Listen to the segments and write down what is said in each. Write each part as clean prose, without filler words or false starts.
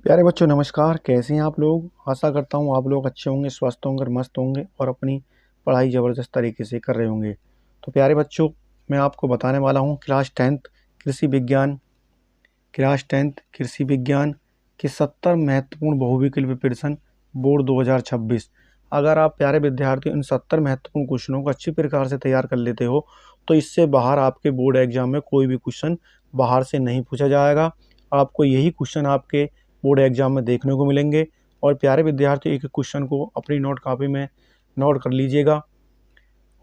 प्यारे बच्चों नमस्कार। कैसे हैं आप लोग। आशा करता हूँ आप लोग अच्छे होंगे, स्वस्थ होंगे और मस्त होंगे और अपनी पढ़ाई ज़बरदस्त तरीके से कर रहे होंगे। तो प्यारे बच्चों, मैं आपको बताने वाला हूँ क्लास टेंथ कृषि विज्ञान के 70 महत्वपूर्ण बहुविकल्पीय प्रश्न बोर्ड 2026। अगर आप प्यारे विद्यार्थी इन 70 महत्वपूर्ण क्वेश्चनों को अच्छी प्रकार से तैयार कर लेते हो तो इससे बाहर आपके बोर्ड एग्जाम में कोई भी क्वेश्चन बाहर से नहीं पूछा जाएगा। आपको यही क्वेश्चन आपके बोर्ड एग्जाम में देखने को मिलेंगे। और प्यारे विद्यार्थी एक क्वेश्चन को अपनी नोट कॉपी में नोट कर लीजिएगा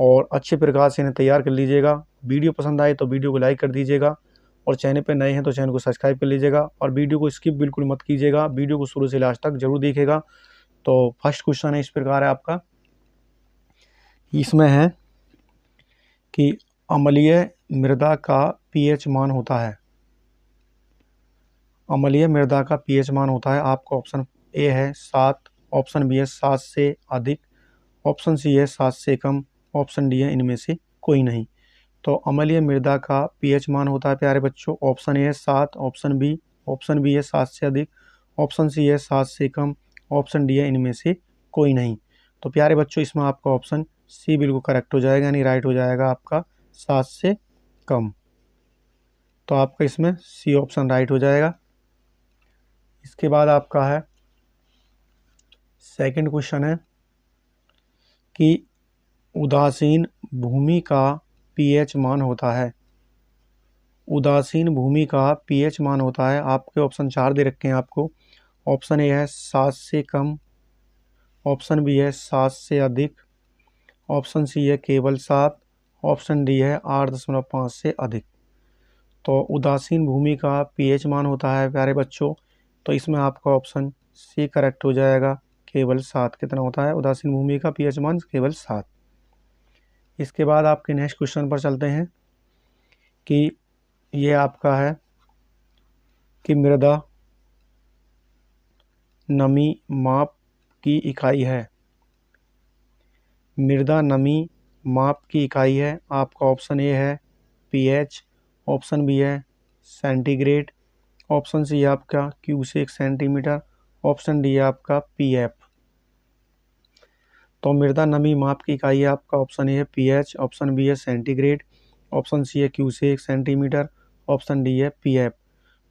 और अच्छे प्रकार से इन्हें तैयार कर लीजिएगा। वीडियो पसंद आए तो वीडियो को लाइक कर दीजिएगा और चैनल पर नए हैं तो चैनल को सब्सक्राइब कर लीजिएगा और वीडियो को स्किप बिल्कुल मत कीजिएगा, वीडियो को शुरू से लास्ट तक जरूर देखिएगा। तो फर्स्ट क्वेश्चन है इस प्रकार है आपका, इसमें है कि अम्लीय मृदा का पीएच मान होता है। अम्लीय मृदा का पीएच मान होता है आपका ऑप्शन ए है 7, ऑप्शन बी है 7 से अधिक, ऑप्शन सी है 7 से कम, ऑप्शन डी है इनमें से कोई नहीं। तो अम्लीय मृदा का पीएच मान होता है प्यारे बच्चों, ऑप्शन ए है 7, ऑप्शन बी है 7 से अधिक, ऑप्शन सी है 7 से कम, ऑप्शन डी है इनमें से कोई नहीं। तो प्यारे बच्चों इसमें आपका ऑप्शन सी बिल्कुल करेक्ट हो जाएगा, यानी राइट हो जाएगा आपका 7 से कम। तो आपका इसमें सी ऑप्शन राइट हो जाएगा। इसके बाद आपका है सेकंड क्वेश्चन है कि उदासीन भूमि का पीएच मान होता है। उदासीन भूमि का पीएच मान होता है, आपके ऑप्शन 4 दे रखे हैं आपको। ऑप्शन ए है 7 से कम, ऑप्शन बी है 7 से अधिक, ऑप्शन सी है केवल 7, ऑप्शन डी है 8.5 से अधिक। तो उदासीन भूमि का पीएच मान होता है प्यारे बच्चों, तो इसमें आपका ऑप्शन सी करेक्ट हो जाएगा, केवल 7। कितना होता है उदासीन भूमि का पीएच मान? केवल 7। इसके बाद आपके नेक्स्ट क्वेश्चन पर चलते हैं कि ये आपका है कि मृदा नमी माप की इकाई है। मृदा नमी माप की इकाई है आपका ऑप्शन ए है पीएच, ऑप्शन बी है सेंटीग्रेड, ऑप्शन सी है आपका क्यूसेक सेंटीमीटर, ऑप्शन डी है आपका पीएफ। तो मृदा नमी माप की इकाई है आपका ऑप्शन ए है पीएच, ऑप्शन बी है सेंटीग्रेड, ऑप्शन सी है क्यूसेक सेंटीमीटर, ऑप्शन डी है पीएफ।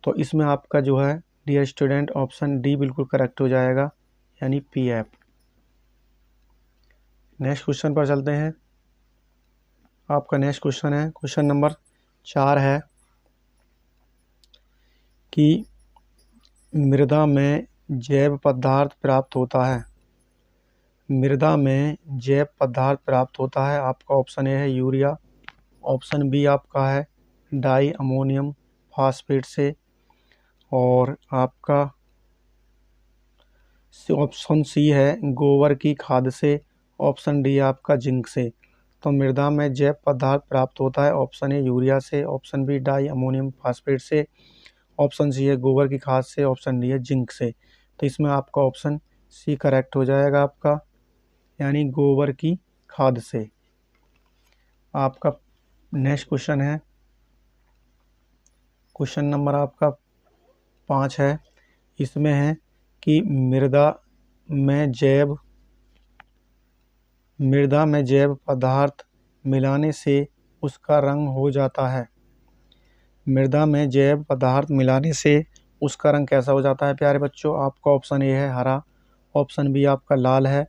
तो इसमें आपका जो है डियर स्टूडेंट ऑप्शन डी बिल्कुल करेक्ट हो जाएगा, यानी पीएफ। नेक्स्ट क्वेश्चन पर चलते हैं। आपका नेक्स्ट क्वेश्चन है, क्वेश्चन नंबर 4 है कि मृदा में जैव पदार्थ प्राप्त होता है। मृदा में जैव पदार्थ प्राप्त होता है आपका ऑप्शन ए है यूरिया, ऑप्शन बी आपका है डाई अमोनियम फास्फेट से, और आपका ऑप्शन सी है गोबर की खाद से, ऑप्शन डी आपका जिंक से। तो मृदा में जैव पदार्थ प्राप्त होता है ऑप्शन ए यूरिया से, option B diammonium phosphate से, ऑप्शन सी है गोबर की खाद से, ऑप्शन डी है जिंक से। तो इसमें आपका ऑप्शन सी करेक्ट हो जाएगा आपका, यानी गोबर की खाद से। आपका नेक्स्ट क्वेश्चन है, क्वेश्चन नंबर आपका 5 है। इसमें है कि मृदा में जैव पदार्थ मिलाने से उसका रंग हो जाता है। मृदा में जैव पदार्थ मिलाने से उसका रंग कैसा हो जाता है प्यारे बच्चों? आपका ऑप्शन ए है हरा, ऑप्शन बी आपका लाल है,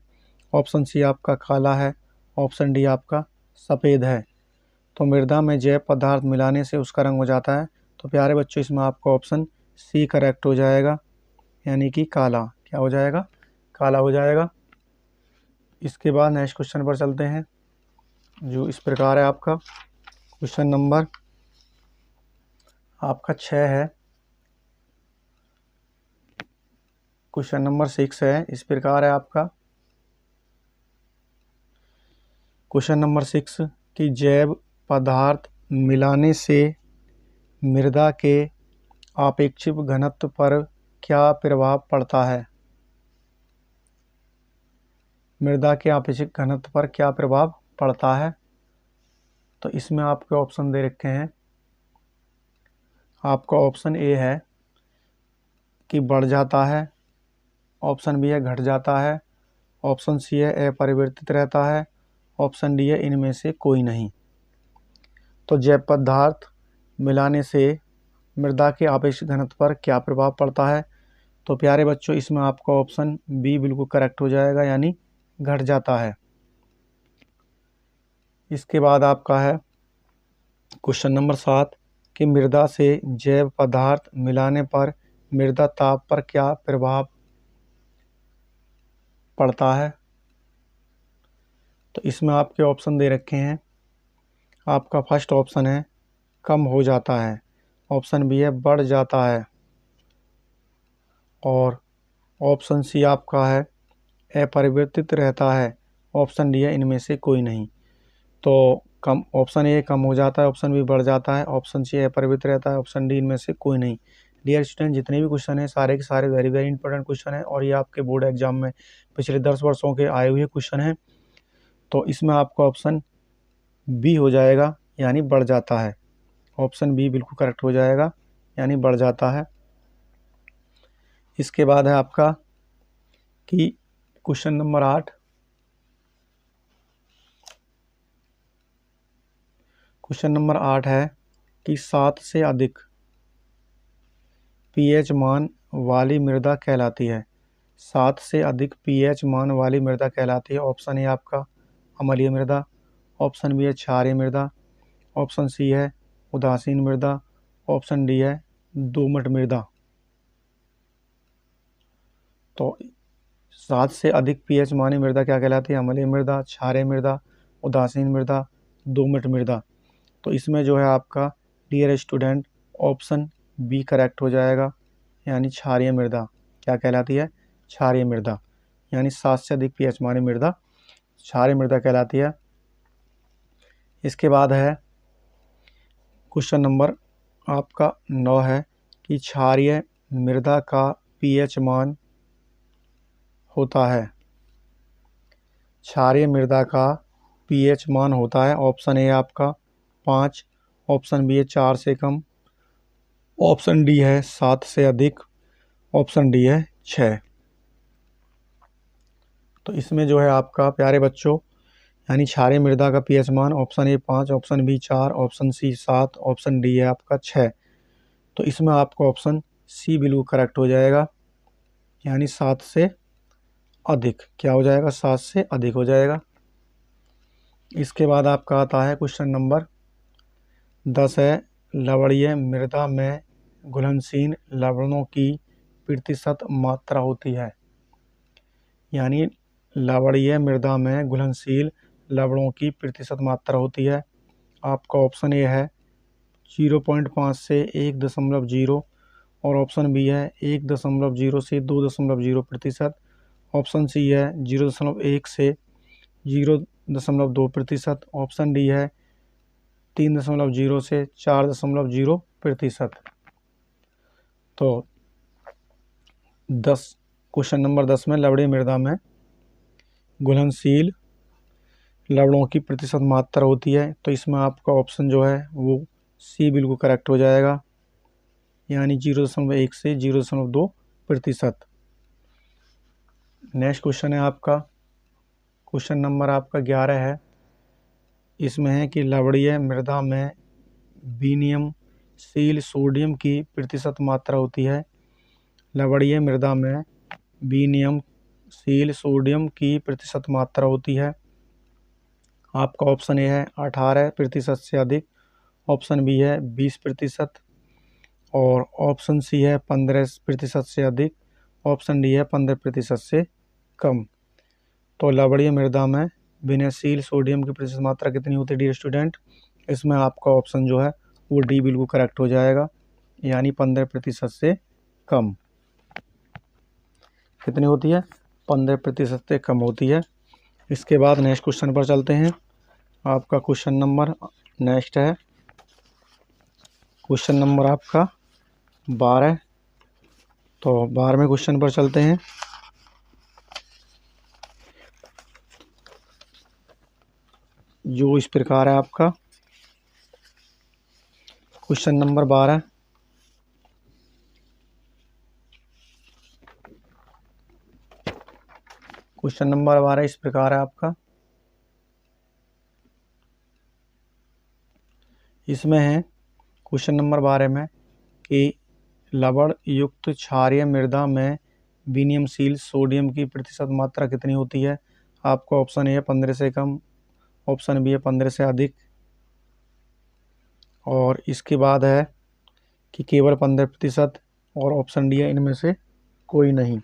ऑप्शन सी आपका काला है, ऑप्शन डी आपका सफ़ेद है। तो मृदा में जैव पदार्थ मिलाने से उसका रंग हो जाता है, तो प्यारे बच्चों इसमें आपका ऑप्शन सी करेक्ट हो जाएगा, यानी कि काला। क्या हो जाएगा? काला हो जाएगा। इसके बाद नेक्स्ट क्वेश्चन पर चलते हैं, जो इस प्रकार है आपका क्वेश्चन नंबर आपका 6 है। क्वेश्चन नंबर 6 है, इस प्रकार है आपका क्वेश्चन नंबर 6 कि जैव पदार्थ मिलाने से मृदा के आपेक्षिक घनत्व पर क्या प्रभाव पड़ता है? मृदा के आपेक्षिक घनत्व पर क्या प्रभाव पड़ता है? तो इसमें आपके ऑप्शन दे रखे हैं। आपका ऑप्शन ए है कि बढ़ जाता है, ऑप्शन बी है घट जाता है, ऑप्शन सी है अपरिवर्तित रहता है, ऑप्शन डी है इनमें से कोई नहीं। तो जैव पदार्थ मिलाने से मृदा के आपेक्षिक घनत्व पर क्या प्रभाव पड़ता है? तो प्यारे बच्चों, इसमें आपका ऑप्शन बी बिल्कुल करेक्ट हो जाएगा, यानी घट जाता है। इसके बाद आपका है क्वेश्चन नंबर 7 कि मृदा से जैव पदार्थ मिलाने पर मृदा ताप पर क्या प्रभाव पड़ता है? तो इसमें आपके ऑप्शन दे रखे हैं। आपका फर्स्ट ऑप्शन है कम हो जाता है, ऑप्शन बी है बढ़ जाता है, और ऑप्शन सी आपका है अपरिवर्तित रहता है, ऑप्शन डी है इनमें से कोई नहीं। तो कम, ऑप्शन ए कम हो जाता है, ऑप्शन बी बढ़ जाता है, ऑप्शन सी अपरिवर्तित रहता है, ऑप्शन डी इनमें से कोई नहीं। डियर स्टूडेंट, जितने भी क्वेश्चन हैं सारे के सारे वेरी वेरी इंपॉर्टेंट क्वेश्चन हैं, और ये आपके बोर्ड एग्जाम में पिछले 10 वर्षों के आए हुए क्वेश्चन हैं। तो इसमें आपका ऑप्शन बी हो जाएगा, यानी बढ़ जाता है। ऑप्शन बी बिल्कुल करेक्ट हो जाएगा, यानी बढ़ जाता है। इसके बाद है आपका कि क्वेश्चन नंबर 8, क्वेश्चन नंबर 8 है कि 7 से अधिक पीएच मान वाली मृदा कहलाती है। 7 से अधिक पीएच मान वाली मृदा कहलाती है। ऑप्शन ए आपका अम्लीय मृदा, ऑप्शन बी है क्षारीय मृदा, ऑप्शन सी है उदासीन मृदा, ऑप्शन डी है दोमट मृदा। तो 7 से अधिक पीएच मानी मृदा क्या कहलाती है? अम्लीय मृदा, क्षारीय मृदा, उदासीन मृदा, दोमट मृदा। तो इसमें जो है आपका dear student option B correct हो जाएगा, यानी क्षारीय मृदा क्या कहलाती है? क्षारीय मृदा, यानी 7 से अधिक पीएच मानी मृदा क्षारीय मृदा कहलाती है। इसके बाद है क्वेश्चन नंबर आपका 9 है कि क्षारीय मृदा का पीएच मान होता है। क्षारीय मृदा का पीएच मान होता है, ऑप्शन ए आपका 5, ऑप्शन बी है 4 से कम, ऑप्शन डी है 7 से अधिक, ऑप्शन डी है 6। तो इसमें जो है आपका प्यारे बच्चों, यानी क्षारीय मृदा का पीएच मान option A 5, option B 4, option C 7, option D है आपका 6। तो इसमें आपका ऑप्शन सी बिल्कुल करेक्ट हो जाएगा, यानी 7 से अधिक। क्या हो जाएगा? 7 से अधिक हो जाएगा। इसके बाद आपका आता है क्वेश्चन नंबर 10 है लवणीय मृदा में घुलनशील लवणों की प्रतिशत मात्रा होती है। यानी लवणीय मृदा में घुलनशील लवणों की प्रतिशत मात्रा होती है। आपका ऑप्शन ए है 0.5 से 1.0, और ऑप्शन बी है 1.0 से 2.0%, ऑप्शन सी है 0.1 से 0.2%, ऑप्शन डी है 3.0 से 4.0%। तो 10 क्वेश्चन नंबर 10 में लवणीय मृदा में घुलनशील लवणों की प्रतिशत मात्रा होती है। तो इसमें आपका ऑप्शन जो है वो सी बिल्कुल करेक्ट हो जाएगा, यानी 0.1 से 0.2%। नेक्स्ट क्वेश्चन है आपका क्वेश्चन नंबर आपका 11 है। इसमें है कि लवणीय मृदा में विनयनशील सोडियम की प्रतिशत मात्रा होती है। लवणीय मृदा में विनयनशील सोडियम की प्रतिशत मात्रा होती है। आपका ऑप्शन ए है 18% से अधिक, ऑप्शन बी है 20%, और ऑप्शन सी है 15% से अधिक, ऑप्शन डी है 15% से कम। तो लवणीय मृदा में विनयनशील सोडियम की प्रतिशत मात्रा कितनी होती है डियर स्टूडेंट? इसमें आपका ऑप्शन जो है वो डी बिल्कुल करेक्ट हो जाएगा, यानी 15% से कम। कितनी होती है? 15% से कम होती है। इसके बाद नेक्स्ट क्वेश्चन पर चलते हैं। आपका क्वेश्चन नंबर नेक्स्ट है क्वेश्चन नंबर आपका 12। तो 12वें क्वेश्चन पर चलते हैं। जो इस प्रकार है आपका क्वेश्चन नंबर 12 क्वेश्चन नंबर 12 इस प्रकार है आपका, इसमें है क्वेश्चन नंबर 12 में कि लवण युक्त क्षारीय मृदा में विनयमशील सोडियम की प्रतिशत मात्रा कितनी होती है। आपको ऑप्शन ए है 15 से कम, ऑप्शन बी है 15 से अधिक, और इसके बाद है कि केवल 15%, और ऑप्शन डी है इनमें से कोई नहीं।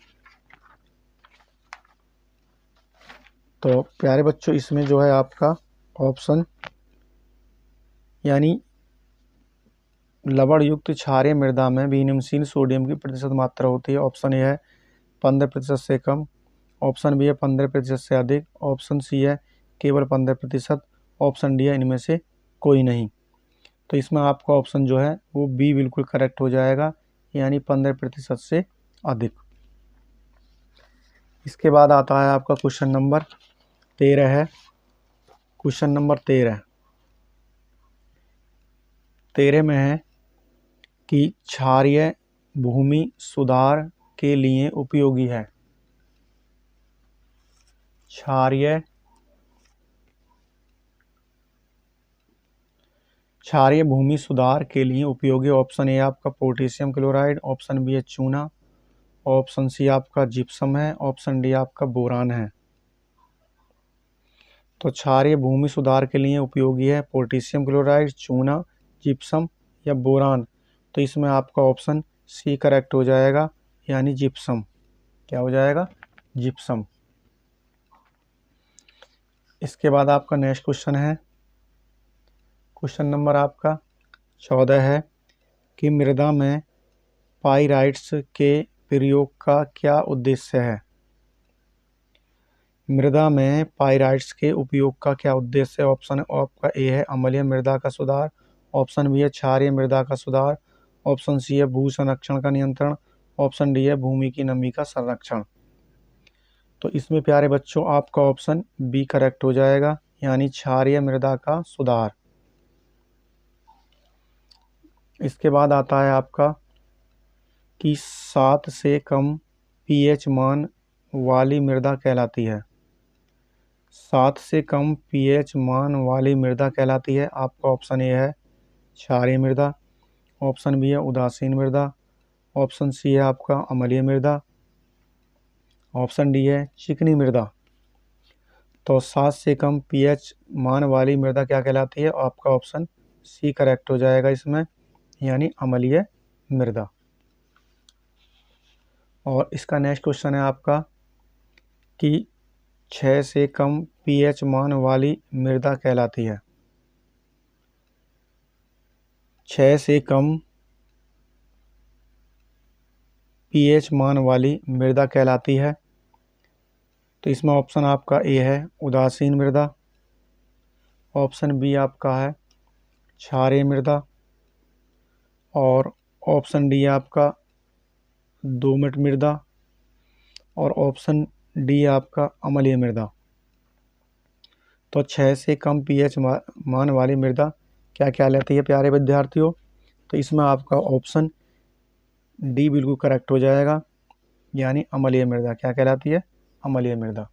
तो प्यारे बच्चों, इसमें जो है आपका ऑप्शन यानी लवण युक्त क्षारीय मृदा में विनयमशील सोडियम की प्रतिशत मात्रा होती है। ऑप्शन ए है 15% से कम, ऑप्शन बी है 15% से अधिक, ऑप्शन सी है केवल 15%, ऑप्शन डी है इनमें से कोई नहीं। तो इसमें आपका ऑप्शन जो है वो बी बिल्कुल करेक्ट हो जाएगा, यानी 15% से अधिक। इसके बाद आता है आपका क्वेश्चन नंबर 13 है। क्वेश्चन नंबर 13 में है कि क्षारीय भूमि सुधार के लिए उपयोगी है। क्षारीय भूमि सुधार के लिए उपयोगी ऑप्शन ए आपका पोटेशियम क्लोराइड, ऑप्शन बी है चूना, ऑप्शन सी आपका जिप्सम है, ऑप्शन डी आपका बोरान है। तो क्षारीय भूमि सुधार के लिए उपयोगी है पोटेशियम क्लोराइड, चूना, जिप्सम या बोरान। तो इसमें आपका ऑप्शन सी करेक्ट हो जाएगा, यानी जिप्सम। क्या हो जाएगा? जिप्सम। इसके बाद आपका नेक्स्ट क्वेश्चन है, क्वेश्चन नंबर आपका 14 है कि मृदा में पाइराइट्स के प्रयोग का क्या उद्देश्य है। मृदा में पाइराइट्स के उपयोग का क्या उद्देश्य है। ऑप्शन आपका ए है अम्लीय मृदा का सुधार, ऑप्शन बी है क्षारीय मृदा का सुधार, ऑप्शन सी है भू संरक्षण का नियंत्रण, ऑप्शन डी है भूमि की नमी का संरक्षण। तो इसमें प्यारे बच्चों आपका ऑप्शन बी करेक्ट हो जाएगा, यानी क्षारीय मृदा का सुधार। इसके बाद आता है आपका कि 7 से कम पीएच मान वाली मृदा कहलाती है। 7 से कम पीएच मान वाली मृदा कहलाती है। आपका ऑप्शन ए है क्षारीय मृदा, ऑप्शन बी है उदासीन मृदा, ऑप्शन सी है आपका अम्लीय मृदा, ऑप्शन डी है चिकनी मृदा। तो 7 से कम पीएच मान वाली मृदा क्या कहलाती है? आपका ऑप्शन सी करेक्ट हो जाएगा इसमें, यानी अम्लीय मृदा। और इसका नेक्स्ट क्वेश्चन है आपका कि 6 से कम पीएच मान वाली मृदा कहलाती है। 6 से कम पीएच मान वाली मृदा कहलाती है। तो इसमें ऑप्शन आपका ए है उदासीन मृदा, ऑप्शन बी आपका है क्षारीय मृदा, और ऑप्शन डी आपका दोमट मृदा, और ऑप्शन डी आपका अम्लीय मृदा। तो 6 से कम पीएच मान वाली मृदा क्या कहलाती है प्यारे विद्यार्थियों? तो इसमें आपका ऑप्शन डी बिल्कुल करेक्ट हो जाएगा, यानी अम्लीय मृदा। क्या कहलाती है? अम्लीय मृदा।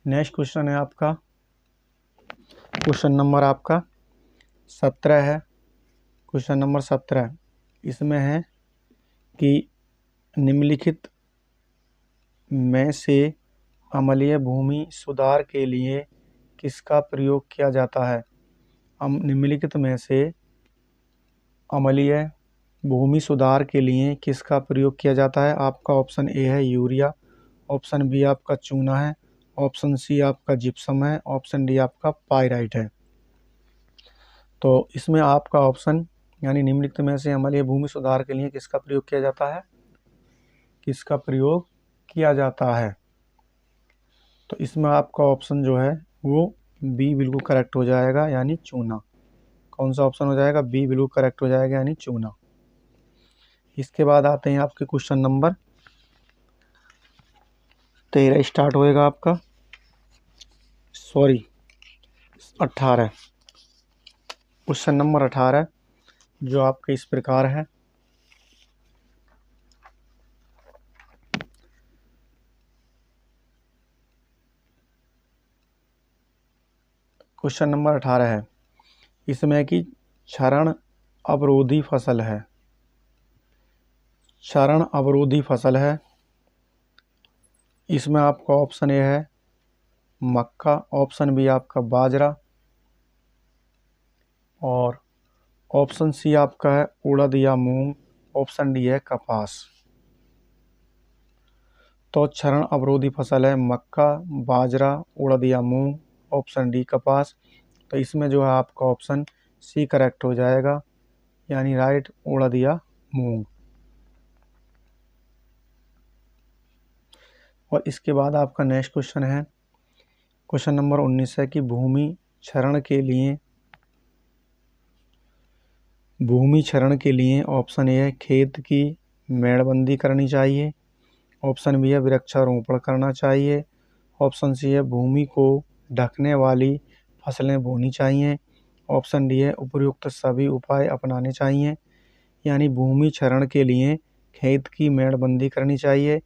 नेक्स्ट क्वेश्चन है आपका, क्वेश्चन नंबर आपका 17 है। क्वेश्चन नंबर 17 इसमें है कि निम्नलिखित में से अम्लीय भूमि सुधार के लिए किसका प्रयोग किया जाता है। निम्नलिखित में से अम्लीय भूमि सुधार के लिए किसका प्रयोग किया जाता है। आपका ऑप्शन ए है यूरिया, ऑप्शन बी आपका चूना है, ऑप्शन सी आपका जिप्सम है, ऑप्शन डी आपका पाइराइट है। तो इसमें आपका ऑप्शन यानी निम्नलिखित में से अम्लीय भूमि सुधार के लिए किसका प्रयोग किया जाता है, किसका प्रयोग किया जाता है। तो इसमें आपका ऑप्शन जो है वो बी बिल्कुल करेक्ट हो जाएगा, यानी चूना। कौन सा ऑप्शन हो जाएगा? बी बिल्कुल करेक्ट हो जाएगा, यानी चूना। इसके बाद आते हैं आपके क्वेश्चन नंबर 13 स्टार्ट होएगा आपका, 18। क्वेश्चन नंबर 18 जो आपके इस प्रकार है, क्वेश्चन नंबर 18 है, इसमें कि क्षरण अवरोधी फसल है। क्षरण अवरोधी फसल है, इसमें आपका ऑप्शन ए है मक्का, ऑप्शन बी आपका बाजरा और ऑप्शन सी आपका है उड़द या मूंग, ऑप्शन डी है कपास। तो क्षरण अवरोधी फसल है मक्का, बाजरा, उड़द या मूंग, ऑप्शन डी कपास। तो इसमें जो है आपका ऑप्शन सी करेक्ट हो जाएगा, यानी राइट उड़द या मूंग। और इसके बाद आपका नेक्स्ट क्वेश्चन है, क्वेश्चन नंबर 19 है कि भूमि क्षरण के लिए ऑप्शन ए है खेत की मेड़बंदी करनी चाहिए, ऑप्शन बी है वृक्षारोपण करना चाहिए, ऑप्शन सी है भूमि को ढकने वाली फसलें बोनी चाहिए, ऑप्शन डी है उपयुक्त सभी उपाय अपनाने चाहिए। यानी भूमि क्षरण के लिए खेत की मेड़बंदी करनी चाहिए,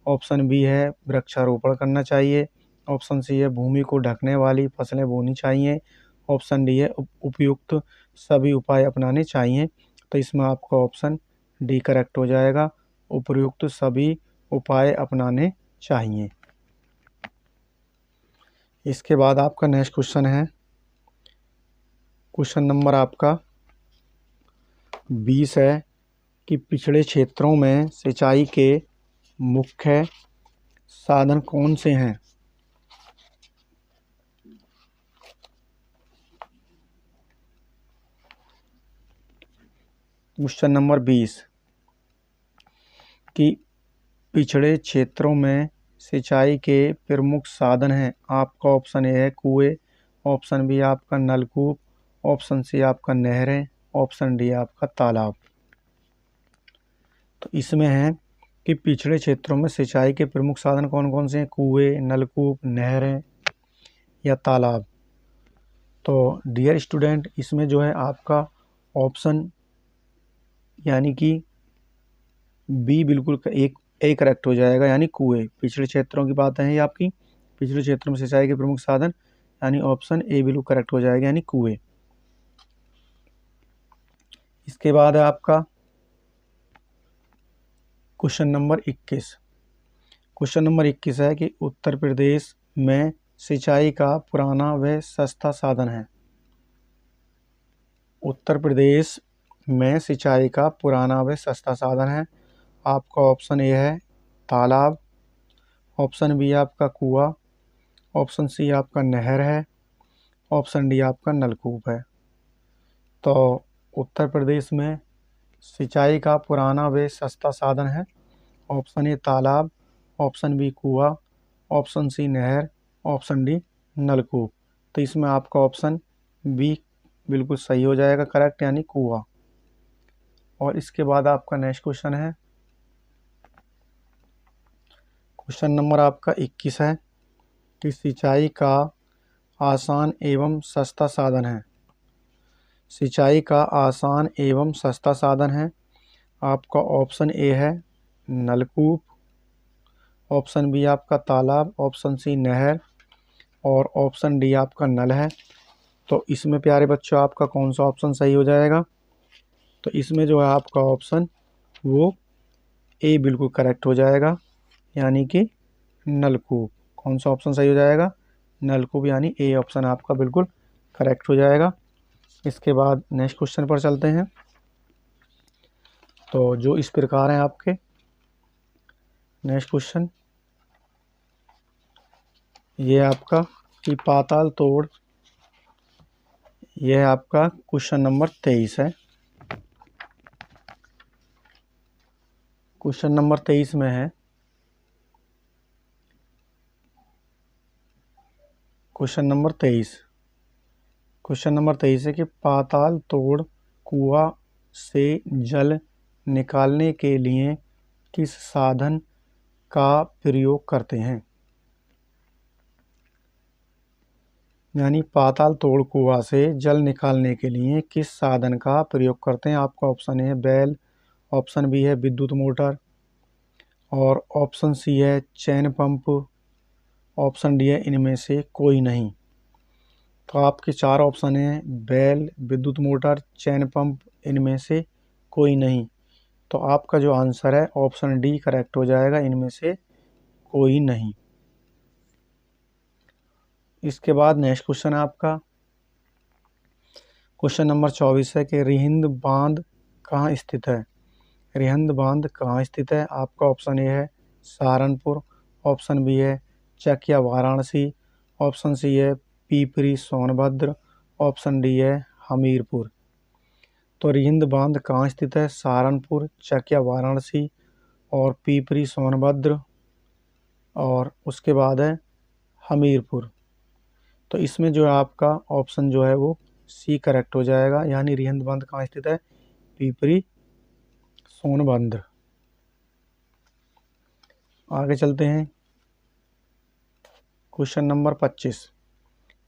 ऑप्शन बी है वृक्षारोपण करना चाहिए, ऑप्शन सी है भूमि को ढकने वाली फसलें बोनी चाहिए, ऑप्शन डी है उपयुक्त सभी उपाय अपनाने चाहिए। तो इसमें आपका ऑप्शन डी करेक्ट हो जाएगा, उपयुक्त सभी उपाय अपनाने चाहिए। इसके बाद आपका नेक्स्ट क्वेश्चन है, क्वेश्चन नंबर आपका 20 है कि पिछड़े क्षेत्रों में सिंचाई के मुख्य साधन कौन से हैं। क्वेश्चन नंबर 20 कि पिछड़े क्षेत्रों में सिंचाई के प्रमुख साधन हैं। आपका ऑप्शन ए है कुएं, ऑप्शन बी आपका नलकूप, ऑप्शन सी आपका नहरें, ऑप्शन डी आपका तालाब। तो इसमें है कि पिछड़े क्षेत्रों में सिंचाई के प्रमुख साधन कौन कौन से हैं, कुएं, नलकूप, नहरें या तालाब। तो डियर स्टूडेंट, इसमें जो है आपका ऑप्शन यानी कि बी बिल्कुल एक ए करेक्ट हो जाएगा, यानी कुएं। पिछड़े क्षेत्रों की बात है ये आपकी, पिछड़े क्षेत्रों में सिंचाई के प्रमुख साधन, यानी ऑप्शन ए बिल्कुल करेक्ट हो जाएगा, यानी कुएं। इसके बाद है आपका क्वेश्चन नंबर 21। क्वेश्चन नंबर 21 है कि उत्तर प्रदेश में सिंचाई का पुराना व सस्ता साधन है। उत्तर प्रदेश में सिंचाई का पुराना व सस्ता साधन है। आपका ऑप्शन ए है तालाब, ऑप्शन बी आपका कुआं, ऑप्शन सी आपका नहर है, ऑप्शन डी आपका नलकूप है। तो उत्तर प्रदेश में सिंचाई का पुराना व सस्ता साधन है, ऑप्शन ए तालाब, ऑप्शन बी कुआं, ऑप्शन सी नहर, ऑप्शन डी नलकूप। तो इसमें आपका ऑप्शन बी बिल्कुल सही हो जाएगा, करेक्ट, यानी कुआं। और इसके बाद आपका नेक्स्ट क्वेश्चन है, क्वेश्चन नंबर आपका 21 है कि सिंचाई का आसान एवं सस्ता साधन है। सिंचाई का आसान एवं सस्ता साधन है। आपका ऑप्शन ए है नलकूप, ऑप्शन बी आपका तालाब, ऑप्शन सी नहर और ऑप्शन डी आपका नल है। तो इसमें प्यारे बच्चों आपका कौन सा ऑप्शन सही हो जाएगा। तो इसमें जो है आपका ऑप्शन वो ए बिल्कुल करेक्ट हो जाएगा, यानी कि नलकूप। कौन सा ऑप्शन सही हो जाएगा, नलकूप, यानी ए ऑप्शन आपका बिल्कुल करेक्ट हो जाएगा। इसके बाद नेक्स्ट क्वेश्चन पर चलते हैं। तो जो इस प्रकार हैं आपके नेक्स्ट क्वेश्चन, ये आपका कि पाताल तोड़, यह आपका क्वेश्चन नंबर 23 है। क्वेश्चन नंबर 23 में है, क्वेश्चन नंबर 23 है कि पाताल तोड़ कुआं से जल निकालने के लिए किस साधन का प्रयोग करते हैं। यानी पाताल तोड़ कुआं से जल निकालने के लिए किस साधन का प्रयोग करते हैं। आपका ऑप्शन है बैल, ऑप्शन बी है विद्युत मोटर और ऑप्शन सी है चैन पंप, ऑप्शन डी है इनमें से कोई नहीं। तो आपके चार ऑप्शन हैं, बैल, विद्युत मोटर, चैन पंप, इनमें से कोई नहीं। तो आपका जो आंसर है ऑप्शन डी करेक्ट हो जाएगा, इनमें से कोई नहीं। इसके बाद नेक्स्ट क्वेश्चन है आपका क्वेश्चन नंबर 24 है कि रिहिंद बांध कहाँ स्थित है। रिहिंद बांध कहाँ स्थित है? आपका ऑप्शन ए है सहारनपुर, ऑप्शन बी है चकिया वाराणसी, ऑप्शन सी है पीपरी सोनभद्र, ऑप्शन डी है हमीरपुर। तो रिहिंद बांध कहाँ स्थित है? सहारनपुर, चकिया वाराणसी और पीपरी सोनभद्र और उसके बाद है हमीरपुर। तो इसमें जो है आपका ऑप्शन जो है वो सी करेक्ट हो जाएगा, यानी रिहिंद बांध कहाँ स्थित है? पीपरी सोनभद्र। आगे चलते हैं क्वेश्चन नंबर 25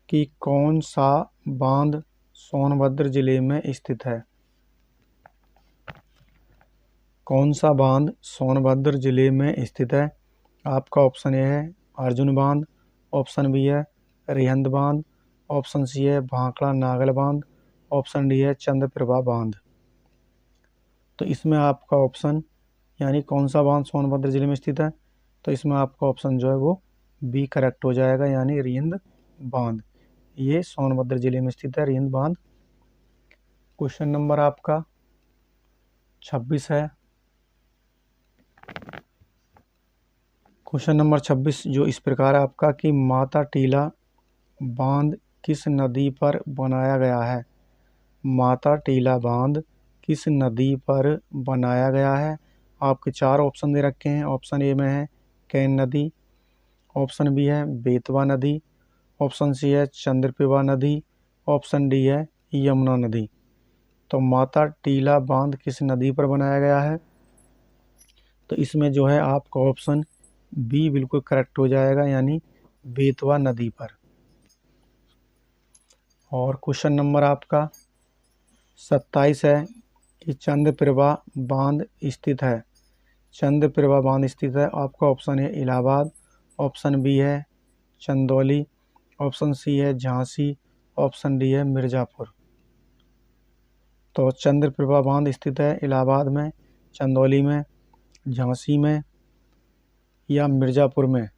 कि कौन सा बांध सोनभद्र जिले में स्थित है। कौन सा बांध सोनभद्र जिले में स्थित है? आपका ऑप्शन ए है अर्जुन बांध, ऑप्शन बी है रिहिंद बांध, ऑप्शन सी है भाखड़ा नागल बांध, ऑप्शन डी है चंद्रप्रभा बांध। तो इसमें आपका ऑप्शन यानी कौन सा बांध सोनभद्र जिले में स्थित है, तो इसमें आपका ऑप्शन जो है वो बी करेक्ट हो जाएगा, यानी रिहिंद बांध। ये सोनभद्र जिले में स्थित है रिहिंद बांध। क्वेश्चन नंबर आपका 26 है। क्वेश्चन नंबर 26 जो इस प्रकार है आपका कि माता टीला बांध किस नदी पर बनाया गया है। माता टीला बांध किस नदी पर बनाया गया है? आपके चार ऑप्शन दे रखे हैं। ऑप्शन ए में है कैन नदी, ऑप्शन बी है बेतवा नदी, ऑप्शन सी है चंद्रप्रभा नदी, ऑप्शन डी है यमुना नदी। तो माता टीला बांध किस नदी पर बनाया गया है? तो इसमें जो है आपका ऑप्शन बी बिल्कुल करेक्ट हो जाएगा, यानी बेतवा नदी पर। और क्वेश्चन नंबर आपका 27 है कि चंद्रप्रभा बांध स्थित है। चंद्रप्रभा बांध स्थित है, आपका ऑप्शन है इलाहाबाद, ऑप्शन बी है चंदौली, ऑप्शन सी है झांसी, ऑप्शन डी है मिर्ज़ापुर। तो चंद्रप्रभा बांध स्थित है इलाहाबाद में, चंदौली में, झांसी में या मिर्ज़ापुर में।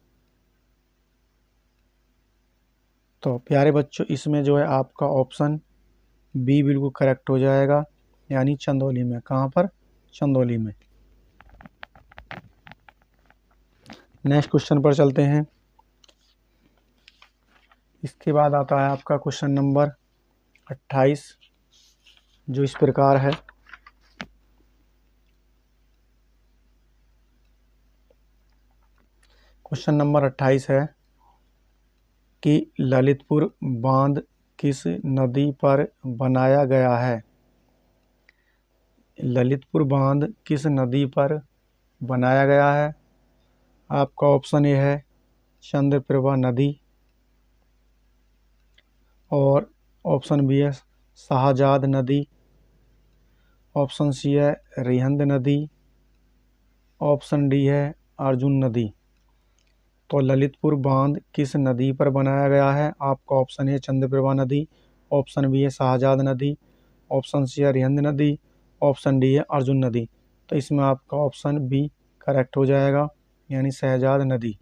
तो प्यारे बच्चों इसमें जो है आपका ऑप्शन बी बिल्कुल करेक्ट हो जाएगा, यानी चंदौली में। कहाँ पर? चंदौली में। नेक्स्ट क्वेश्चन पर चलते हैं। इसके बाद आता है आपका क्वेश्चन नंबर 28 जो इस प्रकार है क्वेश्चन नंबर 28 है कि ललितपुर बांध किस नदी पर बनाया गया है। ललितपुर बांध किस नदी पर बनाया गया है? आपका ऑप्शन ए है चंद्रप्रभा नदी, और ऑप्शन बी है शाहजाद नदी, ऑप्शन सी है रिहिंद नदी, ऑप्शन डी है अर्जुन नदी। तो ललितपुर बांध किस नदी पर बनाया गया है? आपका ऑप्शन है चंद्रप्रभा नदी, ऑप्शन बी है शाहजाद नदी, ऑप्शन सी है रिहिंद नदी, ऑप्शन डी है अर्जुन नदी। तो इसमें आपका ऑप्शन बी करेक्ट हो जाएगा, यानी शाहजाद नदी।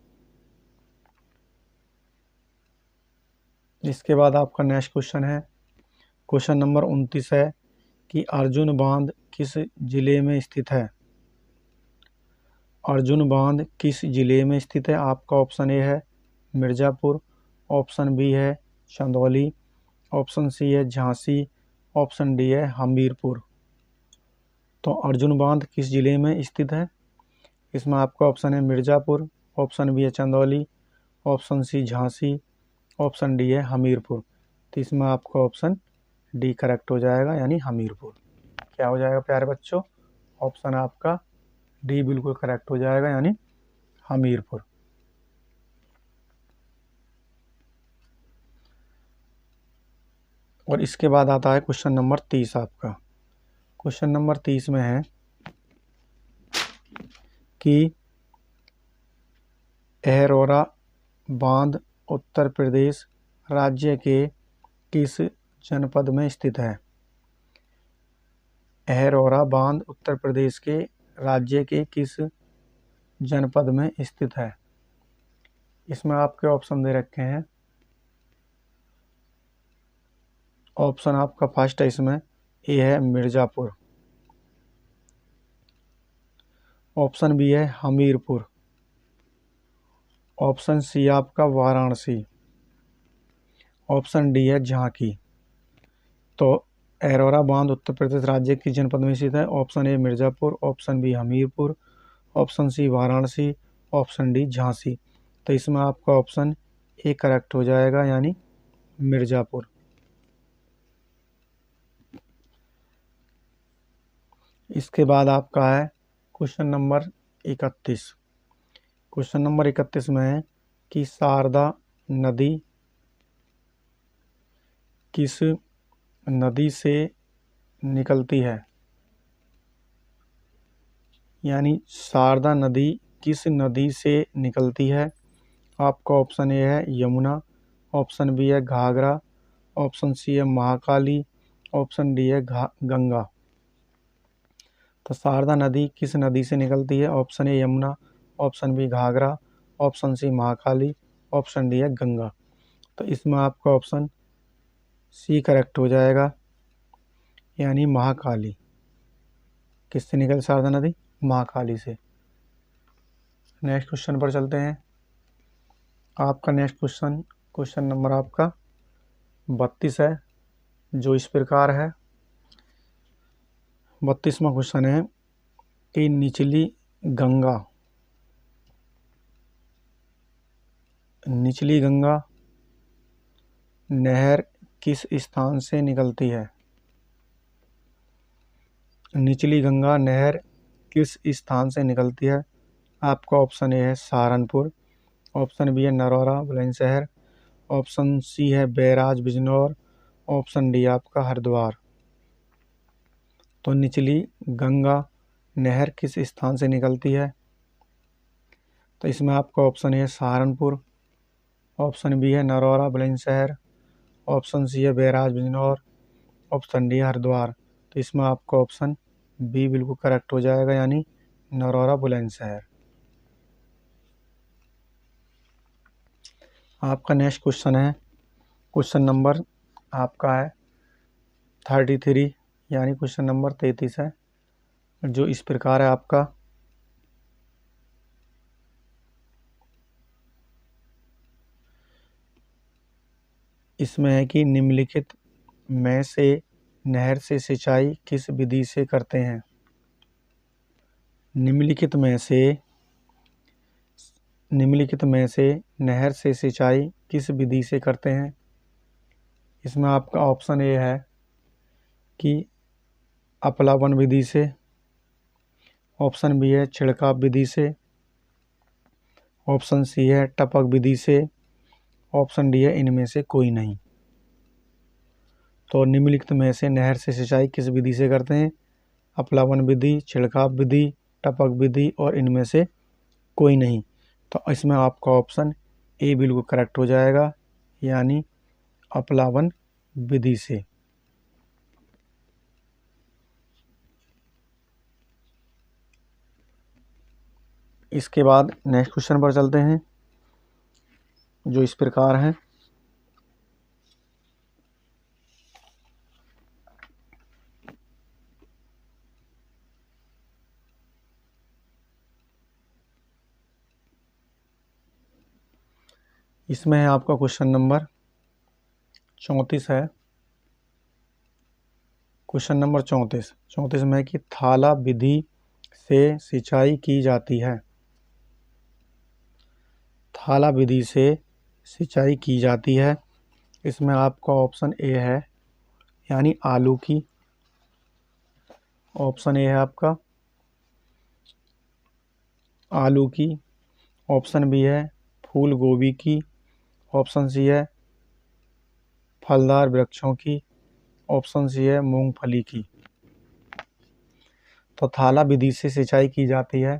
इसके बाद आपका नेक्स्ट क्वेश्चन है क्वेश्चन नंबर 29 है कि अर्जुन बांध किस जिले में स्थित है। अर्जुन बांध किस जिले में स्थित है? आपका ऑप्शन ए है मिर्ज़ापुर, ऑप्शन बी है चंदौली, ऑप्शन सी है झांसी, ऑप्शन डी है हमीरपुर। तो अर्जुन बांध किस जिले में स्थित है? इसमें आपका ऑप्शन है मिर्ज़ापुर, ऑप्शन बी है Chandauli, option C Jhansi, option D है हमीरपुर। तो इसमें आपका ऑप्शन डी करेक्ट हो जाएगा, यानी हमीरपुर। क्या हो जाएगा प्यारे बच्चों? ऑप्शन आपका डी बिल्कुल करेक्ट हो जाएगा, यानी हमीरपुर। और इसके बाद आता है क्वेश्चन नंबर 30 आपका। क्वेश्चन नंबर 30 में है कि अहरौरा बांध उत्तर प्रदेश राज्य के किस जनपद में स्थित है? अहरौरा बांध उत्तर प्रदेश के राज्य के किस जनपद में स्थित है? इसमें आपके ऑप्शन दे रखे हैं। ऑप्शन आपका फर्स्ट है इसमें, ए है मिर्ज़ापुर, ऑप्शन बी है हमीरपुर, ऑप्शन सी आपका वाराणसी, ऑप्शन डी है झांकी। तो अहरौरा बांध उत्तर प्रदेश राज्य की जनपद में स्थित है। Option A Mirzapur, option B Hamirpur, option C Varanasi, option D Jhansi. तो इसमें आपका ऑप्शन ए करेक्ट हो जाएगा, यानी मिर्ज़ापुर। इसके बाद आपका है क्वेश्चन नंबर 31। क्वेश्चन नंबर 31 में है कि शारदा नदी किस नदी से निकलती है? यानी शारदा नदी किस नदी से निकलती है? आपका ऑप्शन ए है यमुना, ऑप्शन बी है घाघरा, ऑप्शन सी है महाकाली, ऑप्शन डी है गंगा। तो शारदा नदी किस नदी से निकलती है? Option A Yamuna, option B Ghaghara, option C Mahakali, option D है गंगा। तो इसमें आपका ऑप्शन सी करेक्ट हो जाएगा, यानी महाकाली। किससे निकल शारदा नदी? महाकाली से। नेक्स्ट क्वेश्चन पर चलते हैं। आपका नेक्स्ट क्वेश्चन नंबर आपका 32 है, जो इस प्रकार है। 32वां क्वेश्चन है कि निचली गंगा नहर किस स्थान से निकलती है? निचली गंगा नहर किस स्थान से निकलती है? आपका ऑप्शन ए है सहारनपुर, ऑप्शन बी है नरौरा बुलंदशहर, ऑप्शन सी है बैराज बिजनौर, ऑप्शन डी आपका हरिद्वार। तो निचली गंगा नहर किस स्थान से निकलती है? तो इसमें आपका ऑप्शन ए है सहारनपुर, ऑप्शन बी है नरौरा बुलंदशहर, ऑप्शन सी है barrage Bijnor, option D Haridwar. तो इसमें आपका ऑप्शन बी बिल्कुल करेक्ट हो जाएगा, यानी नरौरा बुलंदशहर। आपका नेक्स्ट क्वेश्चन है, क्वेश्चन नंबर आपका है 33, यानी क्वेश्चन नंबर 33 है, जो इस प्रकार है आपका। इसमें है कि निम्नलिखित में से नहर से सिंचाई किस विधि से करते हैं? निम्नलिखित में से नहर से सिंचाई किस विधि से करते हैं? इसमें आपका ऑप्शन ए है कि अपलावन विधि से, ऑप्शन बी है छिड़काव विधि से, ऑप्शन सी है टपक विधि से, ऑप्शन डी है इनमें से कोई नहीं। तो निम्नलिखित में से नहर से सिंचाई किस विधि से करते हैं? अपलावन विधि, छिड़काव विधि, टपक विधि और इनमें से कोई नहीं। तो इसमें आपका ऑप्शन ए बिल्कुल करेक्ट हो जाएगा, यानी अपलावन विधि से। इसके बाद नेक्स्ट क्वेश्चन पर चलते हैं, जो इस प्रकार है। इसमें है आपका क्वेश्चन नंबर 34 है। क्वेश्चन नंबर 34 में कि थाला विधि से सिंचाई की जाती है। थाला विधि से सिंचाई की जाती है। इसमें आपका ऑप्शन ए है, यानी आलू की, ऑप्शन ए है आपका आलू की, ऑप्शन बी है फूल गोभी की, ऑप्शन सी है फलदार वृक्षों की, ऑप्शन सी है मूंगफली की। तो थाला विधि से सिंचाई की जाती है।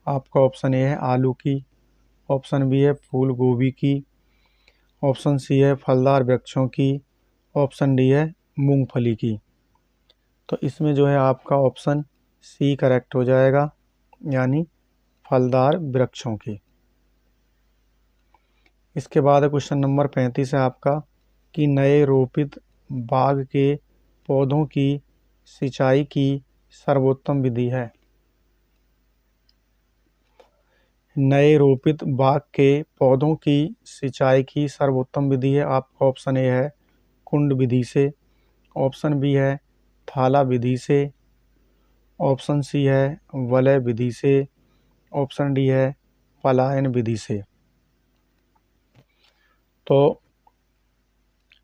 आपका ऑप्शन ए है आलू की, ऑप्शन बी है फूल गोभी की, ऑप्शन सी है फलदार वृक्षों की, ऑप्शन डी है मूंगफली की। तो इसमें जो है आपका ऑप्शन सी करेक्ट हो जाएगा, यानी फलदार वृक्षों की। इसके बाद क्वेश्चन नंबर 35 है आपका कि नए रोपित बाग के पौधों की सिंचाई की सर्वोत्तम विधि है। नए रोपित बाग के पौधों की सिंचाई की सर्वोत्तम विधि है। आपका ऑप्शन ए है कुंड विधि से, ऑप्शन बी है थाला विधि से, ऑप्शन सी है वलय विधि से, ऑप्शन डी है पलायन विधि से। तो